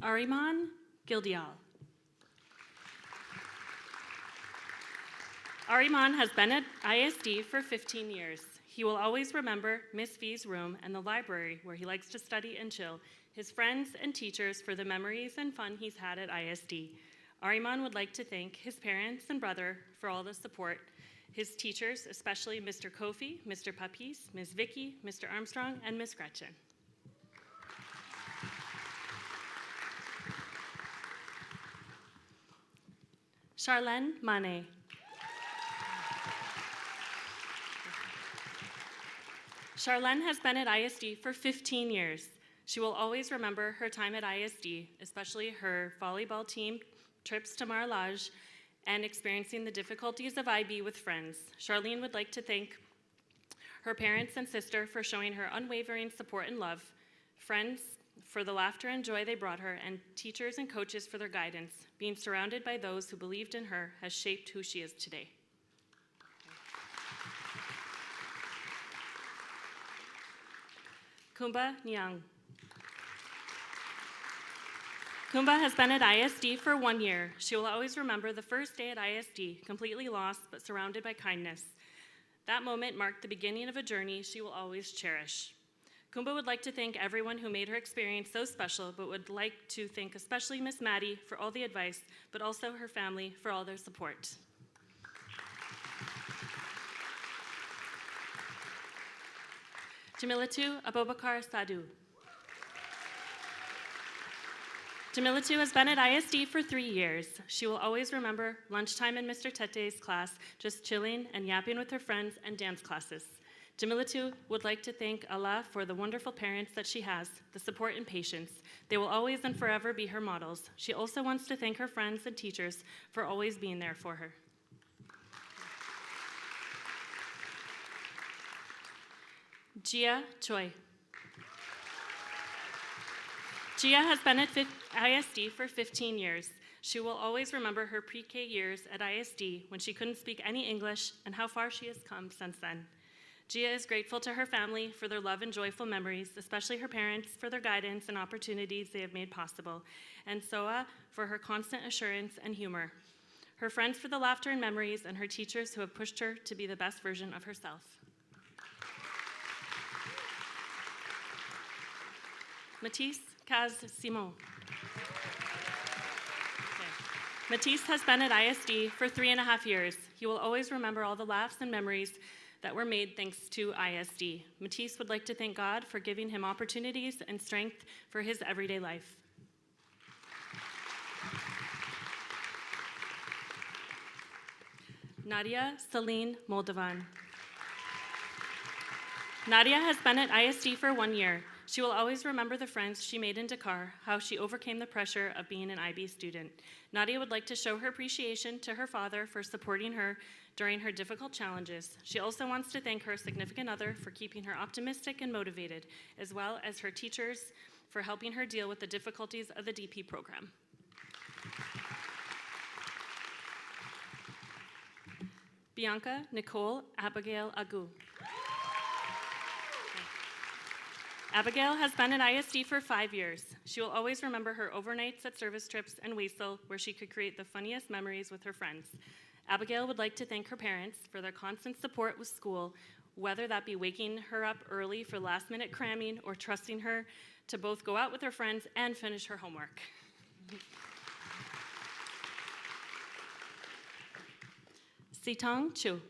Speaker 13: Ariman Gildial. Ariman has been at ISD for 15 years. He will always remember Miss V's room and the library where he likes to study and chill, his friends and teachers for the memories and fun he's had at ISD. Ariman would like to thank his parents and brother for all the support, his teachers, especially Mr. Kofi, Mr. Papis, Ms. Vicky, Mr. Armstrong, and Ms. Gretchen. Charlene Manet. Charlene has been at ISD for 15 years. She will always remember her time at ISD, especially her volleyball team, trips to Mar-a-Lago, and experiencing the difficulties of IB with friends. Charlene would like to thank her parents and sister for showing her unwavering support and love, friends for the laughter and joy they brought her, and teachers and coaches for their guidance. Being surrounded by those who believed in her has shaped who she is today. Kumba Nyang. Kumba has been at ISD for 1 year. She will always remember the first day at ISD, completely lost but surrounded by kindness. That moment marked the beginning of a journey she will always cherish. Kumba would like to thank everyone who made her experience so special, but would like to thank especially Miss Maddie for all the advice, but also her family for all their support. Jamilatu Abubakar Sadu. Jamilatu has been at ISD for 3 years. She will always remember lunchtime in Mr. Tete's class, just chilling and yapping with her friends and dance classes. Jamilatu would like to thank Allah for the wonderful parents that she has, the support and patience. They will always and forever be her models. She also wants to thank her friends and teachers for always being there for her. Jia Choi. Jia has been at ISD for 15 years. She will always remember her pre-K years at ISD when she couldn't speak any English and how far she has come since then. Jia is grateful to her family for their love and joyful memories, especially her parents for their guidance and opportunities they have made possible, and Soa for her constant assurance and humor, her friends for the laughter and memories, and her teachers who have pushed her to be the best version of herself. Matisse Kaz Simon. Matisse has been at ISD for 3.5 years. He will always remember all the laughs and memories that were made thanks to ISD. Matisse would like to thank God for giving him opportunities and strength for his everyday life. Nadia Celine Moldovan. Nadia has been at ISD for 1 year. She will always remember the friends she made in Dakar, how she overcame the pressure of being an IB student. Nadia would like to show her appreciation to her father for supporting her during her difficult challenges. She also wants to thank her significant other for keeping her optimistic and motivated, as well as her teachers for helping her deal with the difficulties of the DP program. Bianca Nicole Abigail Agu. Abigail has been at ISD for 5 years. She will always remember her overnights at service trips and Waisel, where she could create the funniest memories with her friends. Abigail would like to thank her parents for their constant support with school, whether that be waking her up early for last-minute cramming or trusting her to both go out with her friends and finish her homework. Sitong Chu.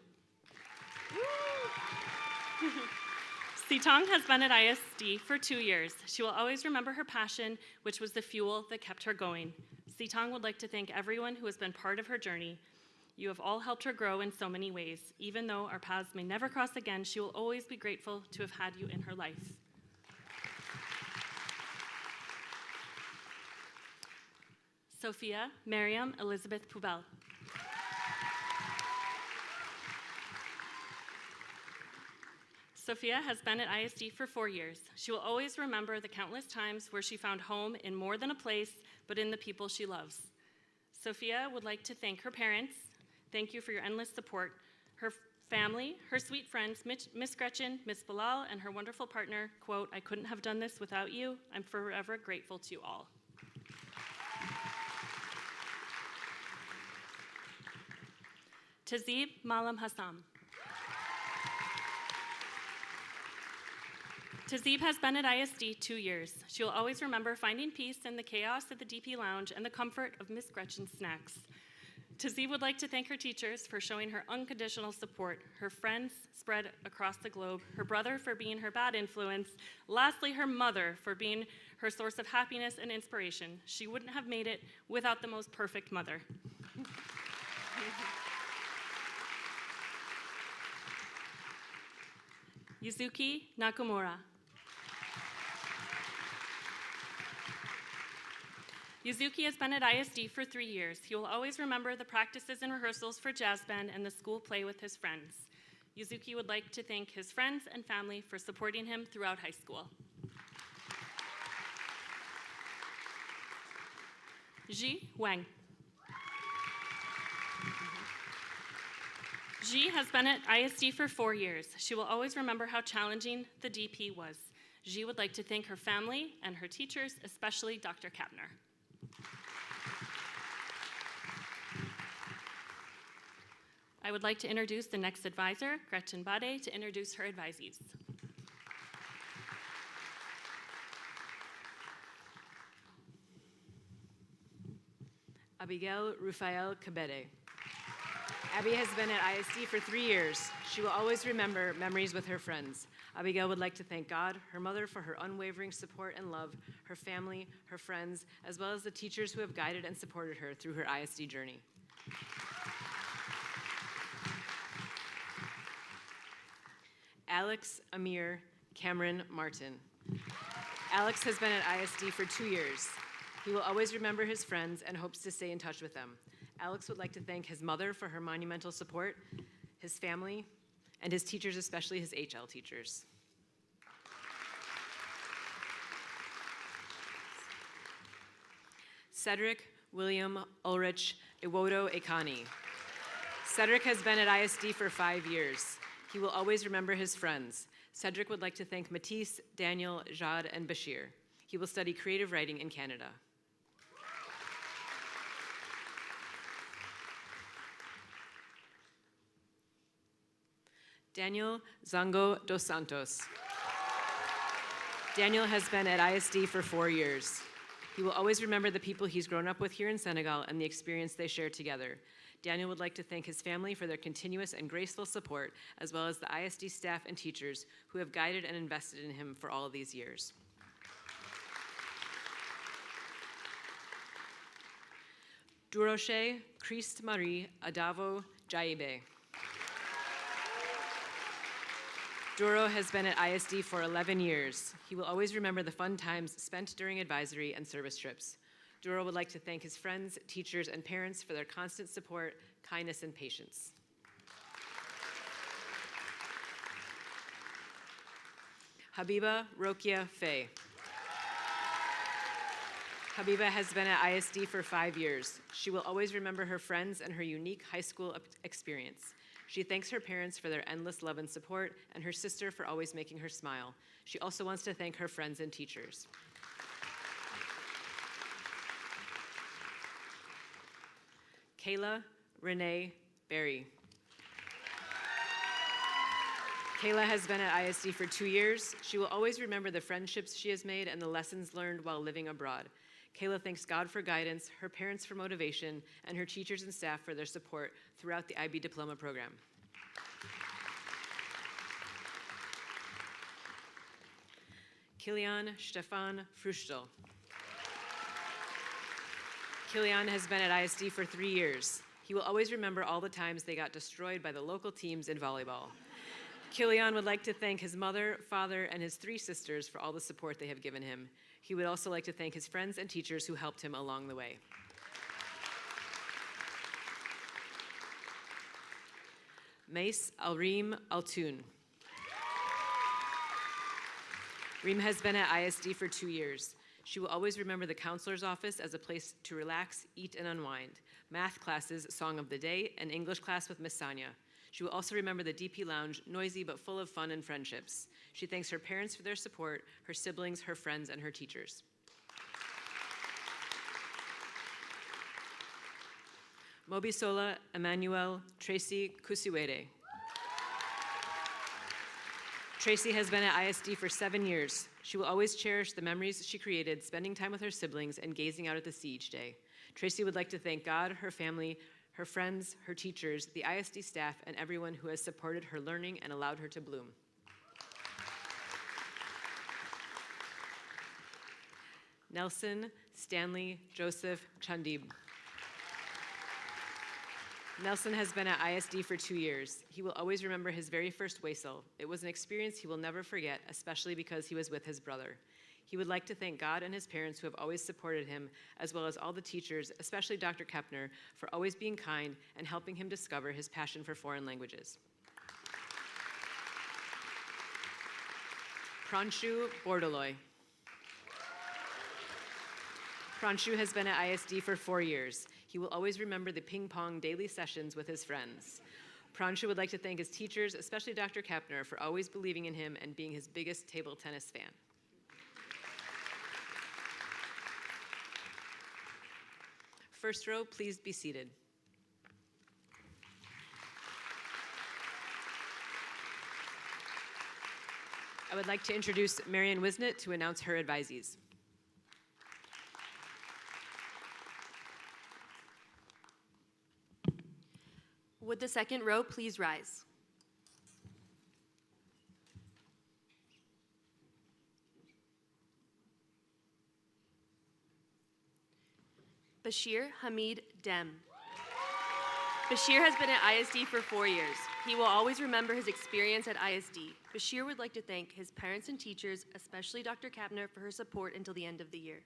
Speaker 13: Sitong has been at ISD for 2 years. She will always remember her passion, which was the fuel that kept her going. Sitong would like to thank everyone who has been part of her journey. You have all helped her grow in so many ways. Even though our paths may never cross again, she will always be grateful to have had you in her life. Sophia Miriam Elizabeth Poubel. Sophia has been at ISD for 4 years. She will always remember the countless times where she found home in more than a place, but in the people she loves. Sophia would like to thank her parents. Thank you for your endless support. Her family, her sweet friends, Miss Gretchen, Miss Bilal, and her wonderful partner, quote, "I couldn't have done this without you. I'm forever grateful to you all." Tazib Malam Hassam. Tazib has been at ISD 2 years. She will always remember finding peace in the chaos at the DP Lounge and the comfort of Miss Gretchen's snacks. Tazib would like to thank her teachers for showing her unconditional support, her friends spread across the globe, her brother for being her bad influence, lastly, her mother for being her source of happiness and inspiration. She wouldn't have made it without the most perfect mother. Yuzuki Nakamura. Yuzuki has been at ISD for 3 years. He will always remember the practices and rehearsals for jazz band and the school play with his friends. Yuzuki would like to thank his friends and family for supporting him throughout high school. Ji Wang. Ji has been at ISD for 4 years. She will always remember how challenging the DP was. Ji would like to thank her family and her teachers, especially Dr. Kapner. I would like to introduce the next advisor, Gretchen Bade, to introduce her advisees.
Speaker 9: Abigail Rufael Kabede. Abby has been at ISD for 3 years. She will always remember memories with her friends. Abigail would like to thank God, her mother for her unwavering support and love, her family, her friends, as well as the teachers who have guided and supported her through her ISD journey. Alex Amir Cameron Martin. Alex has been at ISD for 2 years. He will always remember his friends and hopes to stay in touch with them. Alex would like to thank his mother for her monumental support, his family, and his teachers, especially his HL teachers. Cedric William Ulrich Iwodo Ekani. Cedric has been at ISD for 5 years. He will always remember his friends. Cedric would like to thank Matisse, Daniel, Jad, and Bashir. He will study creative writing in Canada. Daniel Zango dos Santos. Daniel has been at ISD for 4 years. He will always remember the people he's grown up with here in Senegal and the experience they shared together. Daniel would like to thank his family for their continuous and graceful support, as well as the ISD staff and teachers who have guided and invested in him for all of these years. Duroche Christ Marie Adavo Jaibe. Duro has been at ISD for 11 years. He will always remember the fun times spent during advisory and service trips. Duro would like to thank his friends, teachers, and parents for their constant support, kindness, and patience. Habiba Rokia Faye. Habiba has been at ISD for 5 years. She will always remember her friends and her unique high school experience. She thanks her parents for their endless love and support, and her sister for always making her smile. She also wants to thank her friends and teachers. Kayla Renee Berry. Kayla has been at ISD for 2 years. She will always remember the friendships she has made and the lessons learned while living abroad. Kayla thanks God for guidance, her parents for motivation, and her teachers and staff for their support throughout the IB diploma program. Kilian Stefan Frustel. Kilian has been at ISD for 3 years. He will always remember all the times they got destroyed by the local teams in volleyball. Kilian would like to thank his mother, father, and his 3 sisters for all the support they have given him. He would also like to thank his friends and teachers who helped him along the way. Mace Alreem Altoon. Reem has been at ISD for 2 years. She will always remember the counselor's office as a place to relax, eat, and unwind, math classes, song of the day, and English class with Miss Sanya. She will also remember the DP Lounge, noisy but full of fun and friendships. She thanks her parents for their support, her siblings, her friends, and her teachers. Mobisola Emmanuel Tracy Kusiwede. Tracy has been at ISD for 7 years. She will always cherish the memories she created, spending time with her siblings and gazing out at the sea each day. Tracy would like to thank God, her family, her friends, her teachers, the ISD staff, and everyone who has supported her learning and allowed her to bloom. Nelson Stanley Joseph Chandib. Nelson has been at ISD for 2 years. He will always remember his very first WASL. It was an experience he will never forget, especially because he was with his brother. He would like to thank God and his parents who have always supported him, as well as all the teachers, especially Dr. Kepner, for always being kind and helping him discover his passion for foreign languages. Pranshu Bordoloy. Pranshu has been at ISD for 4 years. He will always remember the ping pong daily sessions with his friends. Pranshu would like to thank his teachers, especially Dr. Kepner, for always believing in him and being his biggest table tennis fan. First row, please be seated. I would like to introduce Marian Wisnett to announce her advisees.
Speaker 14: Would the second row please rise? Bashir Hamid Dem. Bashir has been at ISD for 4 years. He will always remember his experience at ISD. Bashir would like to thank his parents and teachers, especially Dr. Kapner, for her support until the end of the year.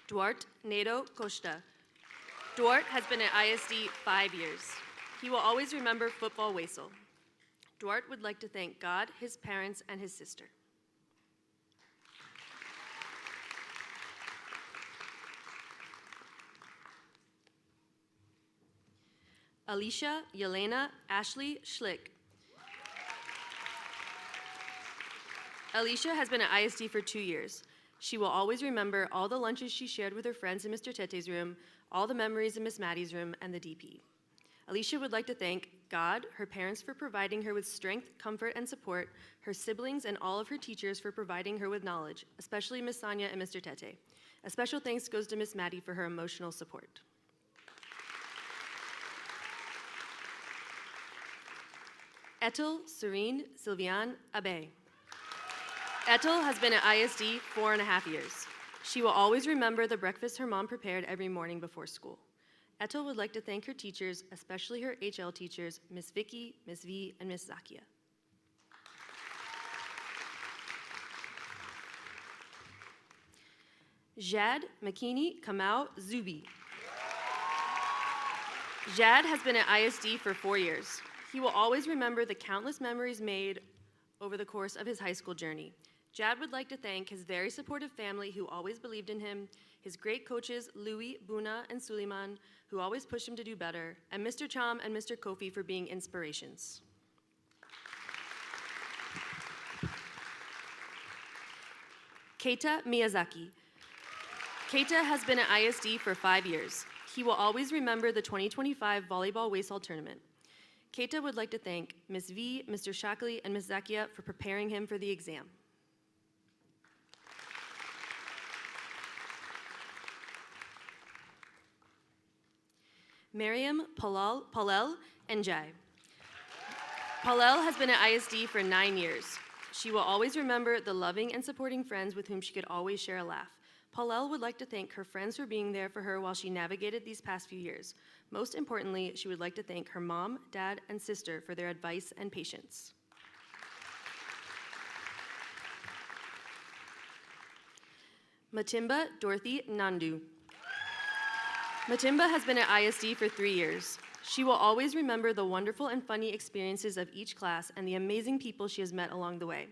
Speaker 14: Duarte Neto Costa. Duarte has been at ISD 5 years. He will always remember football Waisel. Duarte would like to thank God, his parents, and his sister. Alicia Yelena Ashley Schlick. Alicia has been at ISD for 2 years. She will always remember all the lunches she shared with her friends in Mr. Tete's room, all the memories in Miss Maddie's room, and the DP. Alicia would like to thank God, her parents for providing her with strength, comfort, and support, her siblings, and all of her teachers for providing her with knowledge, especially Miss Sonia and Mr. Tete. A special thanks goes to Miss Maddie for her emotional support. Etel Serene Sylviane Abe. Etel has been at ISD 4.5 years. She will always remember the breakfast her mom prepared every morning before school. Etel would like to thank her teachers, especially her HL teachers, Miss Vicky, Miss V, and Miss Zakia. Jad Makini Kamau Zubi. Jad has been at ISD for 4 years. He will always remember the countless memories made over the course of his high school journey. Jad would like to thank his very supportive family who always believed in him, his great coaches Louis, Buna, and Suleiman, who always pushed him to do better, and Mr. Cham and Mr. Kofi for being inspirations. Keita Miyazaki. Keita has been at ISD for 5 years. He will always remember the 2025 Volleyball Waysall Tournament. Keita would like to thank Ms. V, Mr. Shakli, and Ms. Zakia for preparing him for the exam. Miriam Palel Njai. Palel has been at ISD for 9 years. She will always remember the loving and supporting friends with whom she could always share a laugh. Palel would like to thank her friends for being there for her while she navigated these past few years. Most importantly, she would like to thank her mom, dad, and sister for their advice and patience. Matimba Dorothy Nandu. Matimba has been at ISD for 3 years. She will always remember the wonderful and funny experiences of each class and the amazing people she has met along the way.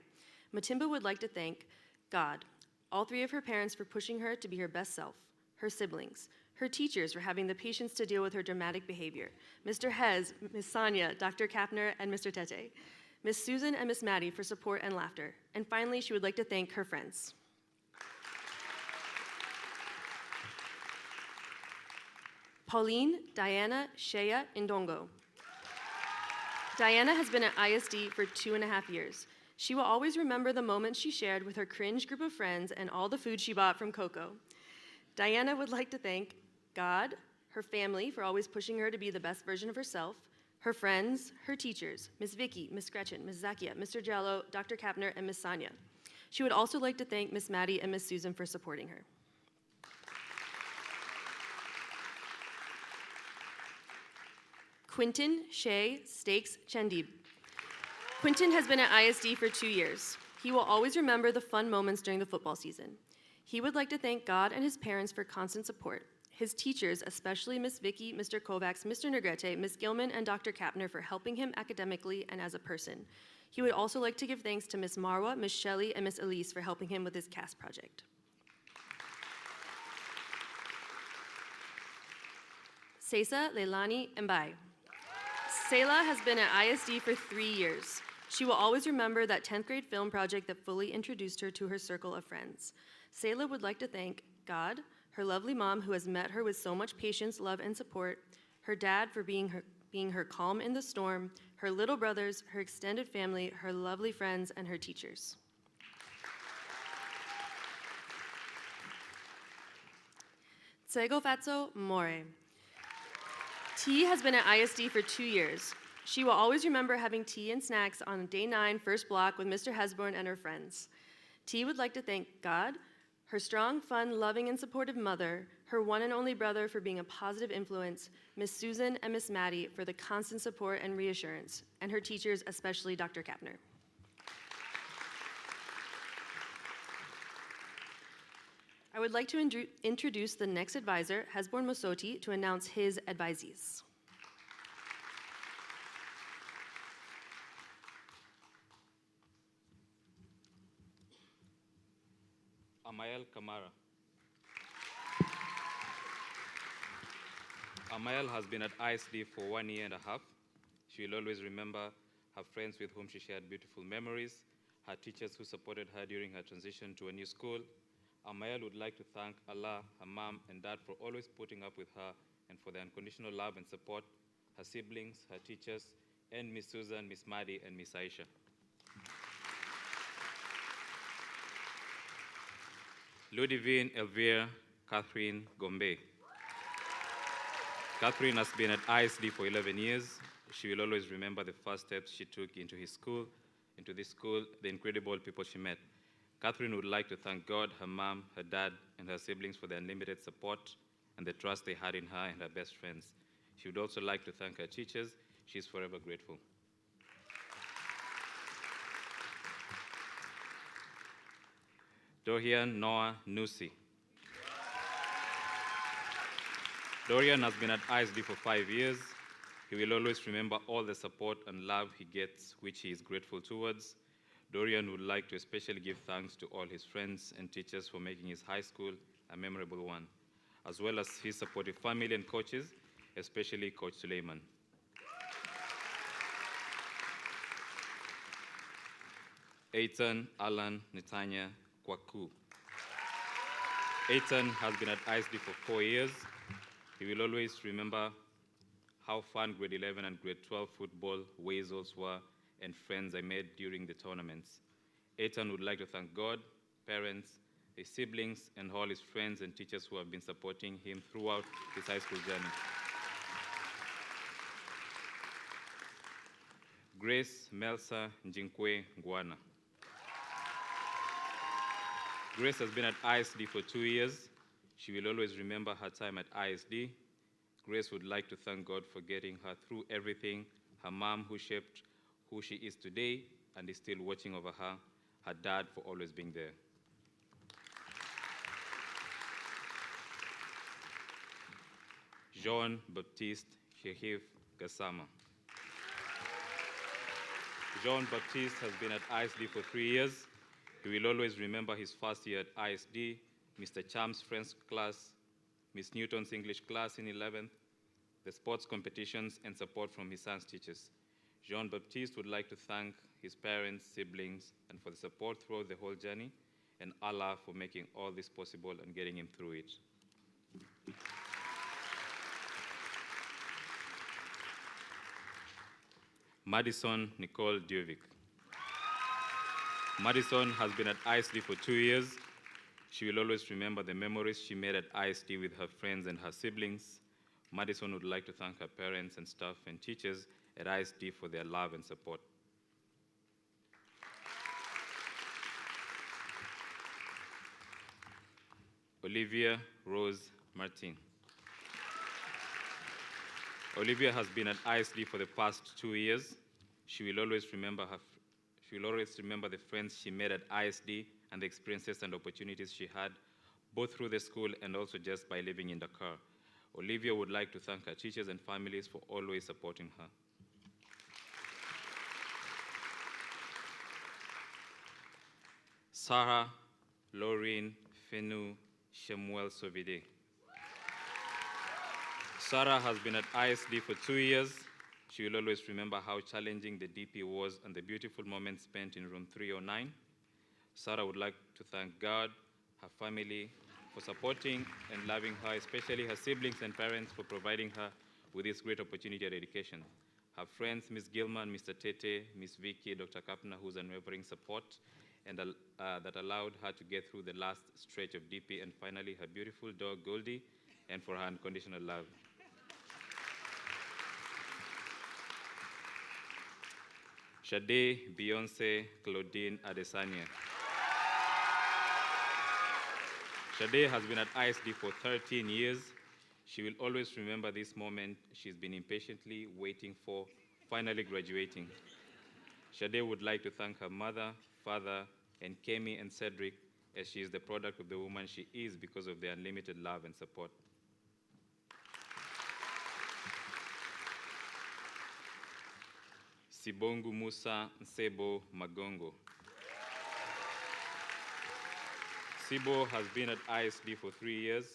Speaker 14: Matimba would like to thank God, all 3 of her parents for pushing her to be her best self, her siblings, her teachers for having the patience to deal with her dramatic behavior, Mr. Hez, Ms. Sonia, Dr. Kapner, and Mr. Tete, Ms. Susan and Ms. Maddie for support and laughter. And finally, she would like to thank her friends. Pauline Diana Shea Indongo. Diana has been at ISD for 2.5 years. She will always remember the moments she shared with her cringe group of friends and all the food she bought from Coco. Diana would like to thank God, her family for always pushing her to be the best version of herself, her friends, her teachers, Ms. Vicky, Ms. Gretchen, Ms. Zakia, Mr. Jallo, Dr. Kapner, and Ms. Sonia. She would also like to thank Ms. Maddie and Ms. Susan for supporting her. Quinton Shea Stakes Chandib. Quinton has been at ISD for 2 years. He will always remember the fun moments during the football season. He would like to thank God and his parents for constant support, his teachers, especially Ms. Vicky, Mr. Kovacs, Mr. Negrete, Ms. Gilman, and Dr. Kapner for helping him academically and as a person. He would also like to give thanks to Ms. Marwa, Ms. Shelley, and Ms. Elise for helping him with his CAS project. Sesa Leilani Mbai. Selah has been at ISD for 3 years. She will always remember that 10th grade film project that fully introduced her to her circle of friends. Selah would like to thank God, her lovely mom who has met her with so much patience, love, and support, her dad for being her calm in the storm, her little brothers, her extended family, her lovely friends, and her teachers. Tsegofatso More. T has been at ISD for 2 years. She will always remember having tea and snacks on day 9, first block with Mr. Hesborn and her friends. T would like to thank God, her strong, fun, loving, and supportive mother, her one and only brother for being a positive influence, Miss Susan and Miss Maddie for the constant support and reassurance, and her teachers, especially Dr. Kapner. I would like to introduce the next advisor, Hesborn Mosoti, to announce his advisees.
Speaker 15: Amael Kamara. Amael has been at ISD for 1 year and a half. She will always remember her friends with whom she shared beautiful memories, her teachers who supported her during her transition to a new school. Amael would like to thank Allah, her mom, and dad for always putting up with her and for their unconditional love and support, her siblings, her teachers, and Miss Susan, Miss Maddie, and Miss Aisha. Ludivine Elvira Catherine Gombe. Catherine has been at ISD for 11 years. She will always remember the first steps she took into this school, the incredible people she met. Catherine would like to thank God, her mom, her dad, and her siblings for their unlimited support and the trust they had in her and her best friends. She would also like to thank her teachers. She is forever grateful. Dorian Noah Nusi. Dorian has been at ISD for 5 years. He will always remember all the support and love he gets, which he is grateful towards. Dorian would like to especially give thanks to all his friends and teachers for making his high school a memorable one, as well as his supportive family and coaches, especially Coach Suleiman. Eitan Alan Netanya Kwaku. Eitan has been at ISD for 4 years. He will always remember how fun grade 11 and grade 12 football weasels were and friends I made during the tournaments. Eitan would like to thank God, parents, his siblings, and all his friends and teachers who have been supporting him throughout his high school journey. Grace Melsa Njinkwe Ngwana. Grace has been at ISD for 2 years. She will always remember her time at ISD. Grace would like to thank God for getting her through everything, her mom who shaped who she is today and is still watching over her, her dad for always being there. Jean-Baptiste Shehif Gassama. Jean-Baptiste has been at ISD for 3 years. He will always remember his first year at ISD, Mr. Cham's French class, Miss Newton's English class in 11th, the sports competitions, and support from his son's teachers. Jean-Baptiste would like to thank his parents, siblings, and for the support throughout the whole journey, and Allah for making all this possible and getting him through it. Madison Nicole Duvik. Madison has been at ISD for 2 years. She will always remember the memories she made at ISD with her friends and her siblings. Madison would like to thank her parents and staff and teachers at ISD for their love and support. Olivia Rose Martin. Olivia has been at ISD for the past 2 years. She will always remember the friends she made at ISD and the experiences and opportunities she had, both through the school and also just by living in Dakar. Olivia would like to thank her teachers and families for always supporting her. Sarah Laureen Fenu Shemuel Sovide. Sarah has been at ISD for 2 years. She will always remember how challenging the DP was and the beautiful moments spent in room 309. Sarah would like to thank God, her family, for supporting and loving her, especially her siblings and parents for providing her with this great opportunity at education. Her friends, Ms. Gilman, Mr. Tete, Ms. Vicky, Dr. Kapna, whose unwavering support, and that allowed her to get through the last stretch of DP, and finally her beautiful dog, Goldie, and for her unconditional love. Shade Beyonce Claudine Adesanya. Shade has been at ISD for 13 years. She will always remember this moment she's been impatiently waiting for, finally graduating. Shade would like to thank her mother, father, and Kemi and Cedric, as she is the product of the woman she is because of their unlimited love and support. Sibongu Musa Nsebo Magongo. Sibo has been at ISD for 3 years.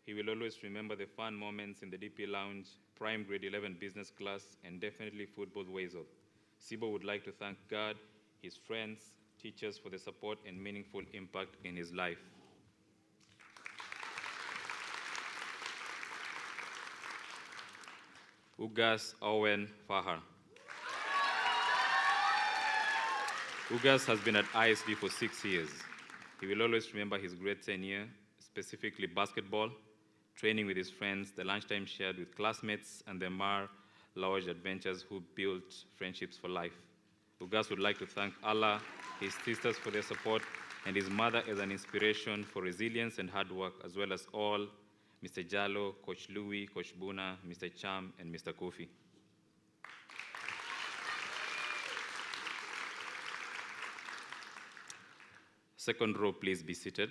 Speaker 15: He will always remember the fun moments in the DP Lounge, Prime Grade 11 Business Class, and definitely Football Wazel. Sibo would like to thank God, his friends, teachers for the support and meaningful impact in his life. Ugas Owen Fahar. Ugas has been at ISD for 6 years. He will always remember his great tenure, specifically basketball, training with his friends, the lunchtime shared with classmates, and the Mar Lodge adventures who built friendships for life. Ugas would like to thank Allah, his sisters for their support, and his mother as an inspiration for resilience and hard work, as well as all Mr. Jalo, Coach Louis, Coach Buna, Mr. Cham, and Mr. Kofi. Second row, please be seated.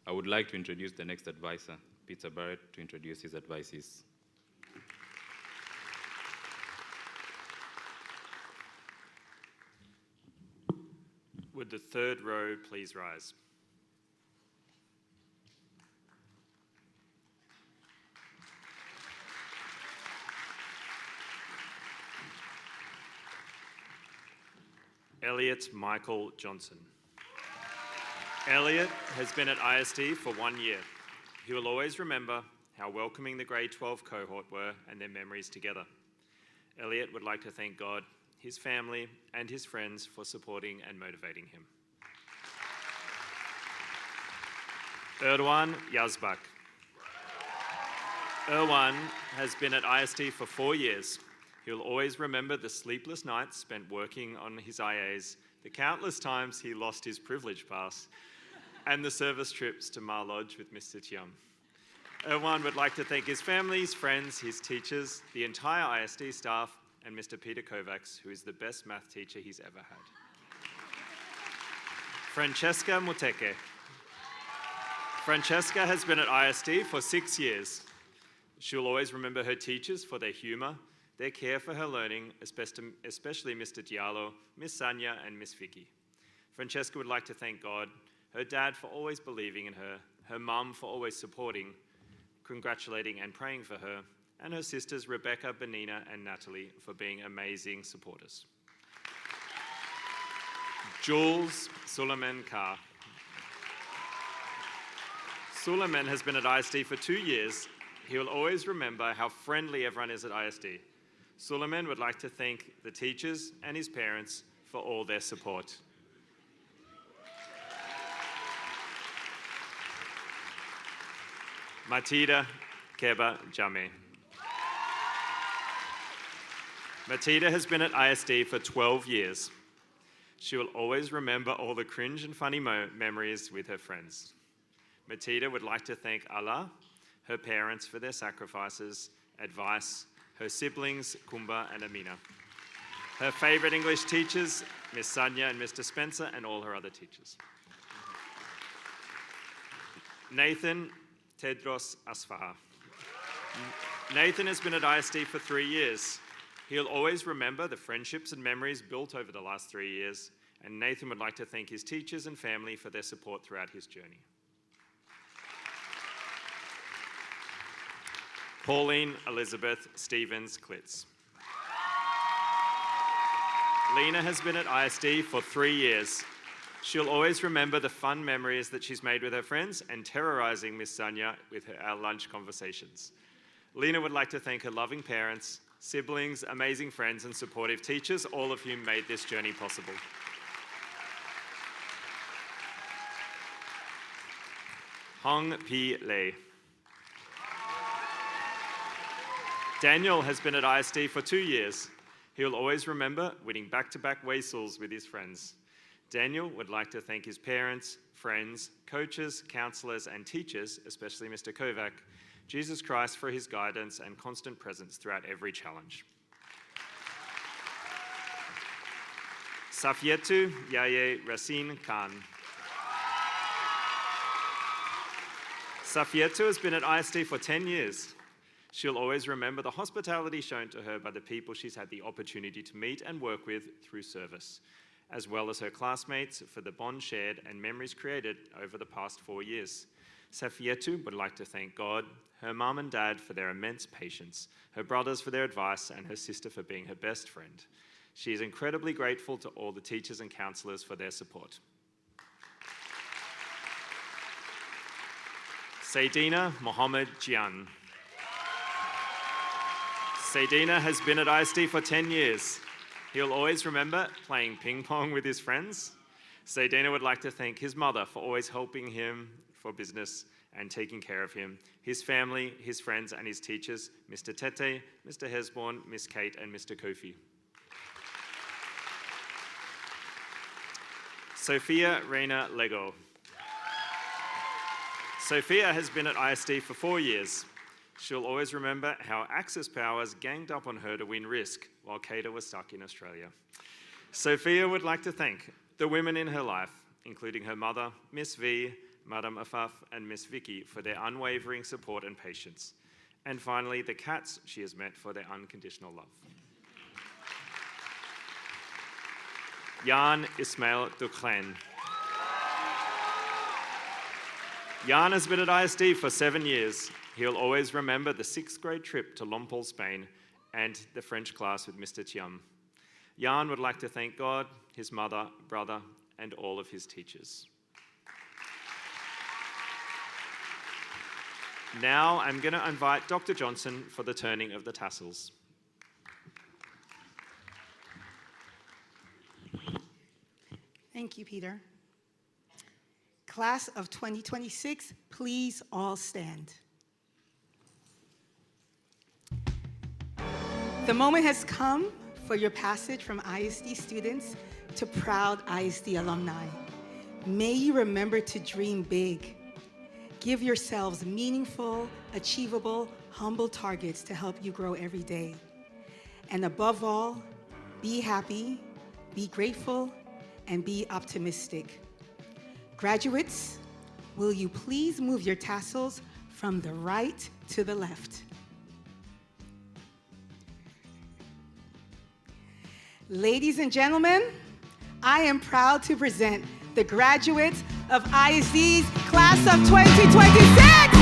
Speaker 15: I would like to introduce the next advisor, Peter Barrett, to introduce his advisees.
Speaker 16: Would the third row please rise? Elliot Michael Johnson. Elliot has been at ISD for 1 year. He will always remember how welcoming the grade 12 cohort were and their memories together. Elliot would like to thank God, his family, and his friends for supporting and motivating him. Erwan Yazbak. Erwan has been at ISD for 4 years. He will always remember the sleepless nights spent working on his IAs, the countless times he lost his privilege pass, and the service trips to Mar Lodge with Mr. Tiam. Erwan would like to thank his family, his friends, his teachers, the entire ISD staff, and Mr. Peter Kovacs, who is the best math teacher he's ever had. Francesca Muteke. Francesca has been at ISD for 6 years. She'll always remember her teachers for their humour, their care for her learning, especially Mr. Diallo, Miss Sanya, and Miss Vicky. Francesca would like to thank God, her dad for always believing in her mum for always supporting, congratulating and praying for her, and her sisters Rebecca, Benina, and Natalie for being amazing supporters. Jules Suleiman Carr. Suleiman has been at ISD for 2 years. He will always remember how friendly everyone is at ISD. Suleiman would like to thank the teachers and his parents for all their support. Matida Keba Jame. Matida has been at ISD for 12 years. She will always remember all the cringe and funny memories with her friends. Matida would like to thank Allah, her parents for their sacrifices, advice, her siblings, Kumba and Amina, her favourite English teachers, Miss Sanya and Mr. Spencer, and all her other teachers. Nathan Tedros Asfaha. Nathan has been at ISD for 3 years. He'll always remember the friendships and memories built over the last 3 years, and Nathan would like to thank his teachers and family for their support throughout his journey. Pauline Elizabeth Stevens Klitz. Lena has been at ISD for 3 years. She'll always remember the fun memories that she's made with her friends and terrorizing Miss Sanya with our lunch conversations. Lena would like to thank her loving parents, siblings, amazing friends, and supportive teachers, all of whom made this journey possible. Hong Pi Lei. Daniel has been at ISD for 2 years. He will always remember winning back-to-back Waisels with his friends. Daniel would like to thank his parents, friends, coaches, counselors, and teachers, especially Mr. Kovac, Jesus Christ for his guidance and constant presence throughout every challenge. Safietu Yaye Racine Khan. Safietu has been at ISD for 10 years. She'll always remember the hospitality shown to her by the people she's had the opportunity to meet and work with through service, as well as her classmates for the bond shared and memories created over the past 4 years. Safietu would like to thank God, her mum and dad for their immense patience, her brothers for their advice, and her sister for being her best friend. She is incredibly grateful to all the teachers and counselors for their support. Saydina Mohammed Jian. Saydina has been at ISD for 10 years. He'll always remember playing ping pong with his friends. Saydina would like to thank his mother for always helping him for business and taking care of him, his family, his friends, and his teachers, Mr. Tete, Mr. Hesborn, Miss Kate, and Mr. Kofi. Sophia Reina Lego. Sophia has been at ISD for 4 years. She'll always remember how Axis powers ganged up on her to win Risk while Kata was stuck in Australia. Sophia would like to thank the women in her life, including her mother, Miss V, Madame Afaf, and Miss Vicky for their unwavering support and patience. And finally, the cats she has met for their unconditional love. Jan Ismail Duclen. Jan has been at ISD for 7 years. He'll always remember the 6th grade trip to Longpole, Spain, and the French class with Mr. Thiam. Jan would like to thank God, his mother, brother, and all of his teachers. Now I'm going to invite Dr. Johnson for the turning of the tassels.
Speaker 2: Thank you, Peter. Class of 2026, please all stand. The moment has come for your passage from ISD students to proud ISD alumni. May you remember to dream big. Give yourselves meaningful, achievable, humble targets to help you grow every day. And above all, be happy, be grateful, and be optimistic. Graduates, will you please move your tassels from the right to the left? Ladies and gentlemen, I am proud to present the graduates of ISD's Class of 2026!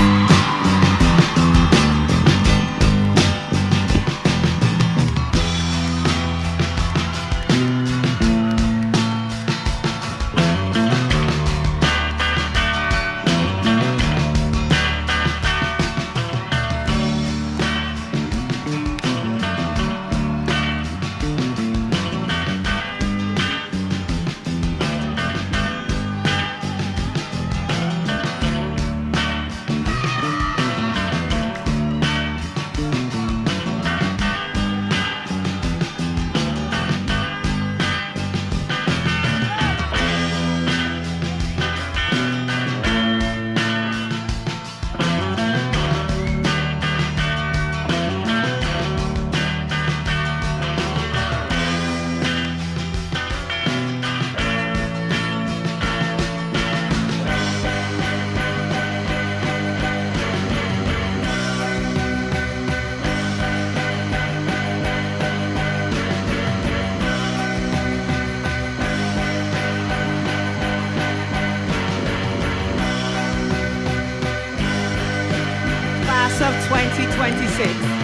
Speaker 2: Of 2026.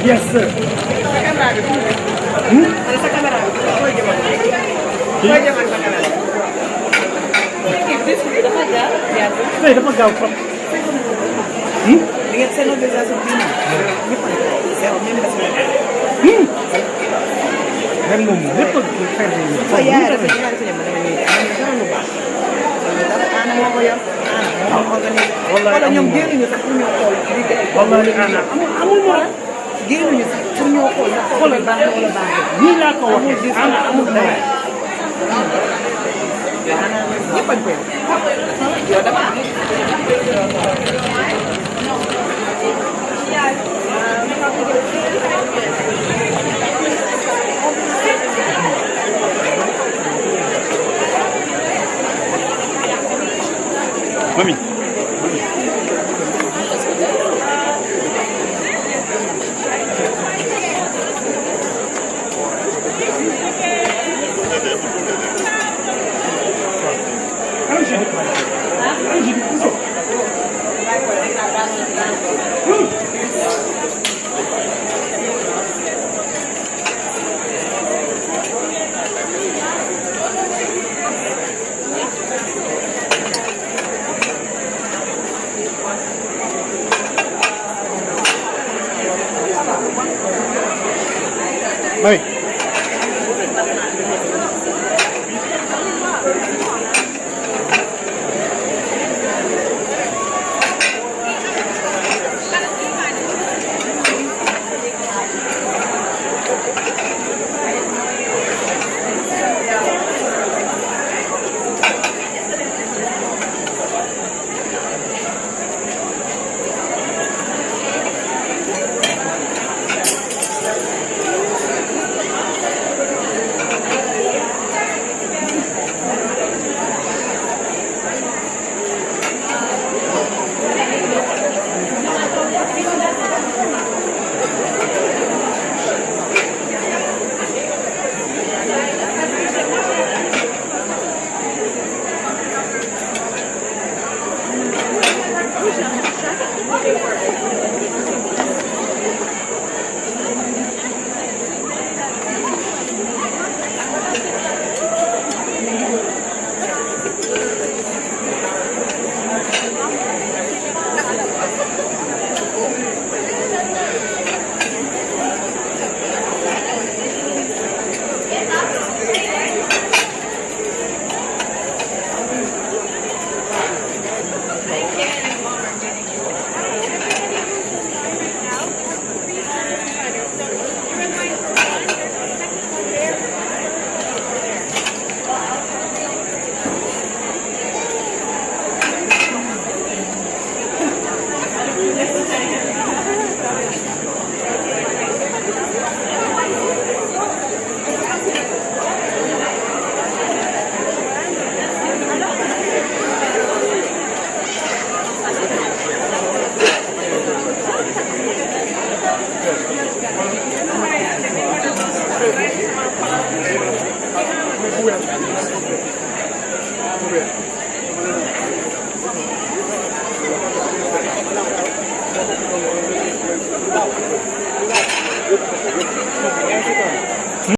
Speaker 17: Yes, sir.
Speaker 18: Ada sa kamera. Hoy, gimana? Hoy, gimana sa kamera? This dapat gak? Ya.
Speaker 17: Saya dapat gak?
Speaker 18: Lihat saya nulis sa Sabina. Ini pa. Saya omnya ba sila?
Speaker 17: Kan mo mo dapat pwede.
Speaker 18: Saya ada sa kanila sa mana ni. Ano ba? Ano mo ko yan? Ano mo ganito? Wala yung gino niyo sa kunyo ko.
Speaker 17: Wallahi ana. Amo mo.
Speaker 18: Gino niyo sa kunyo ko. Wala ba? Wala ba?
Speaker 17: Nila ko. Ana amo na.
Speaker 18: Ini pa po. Yo da ba?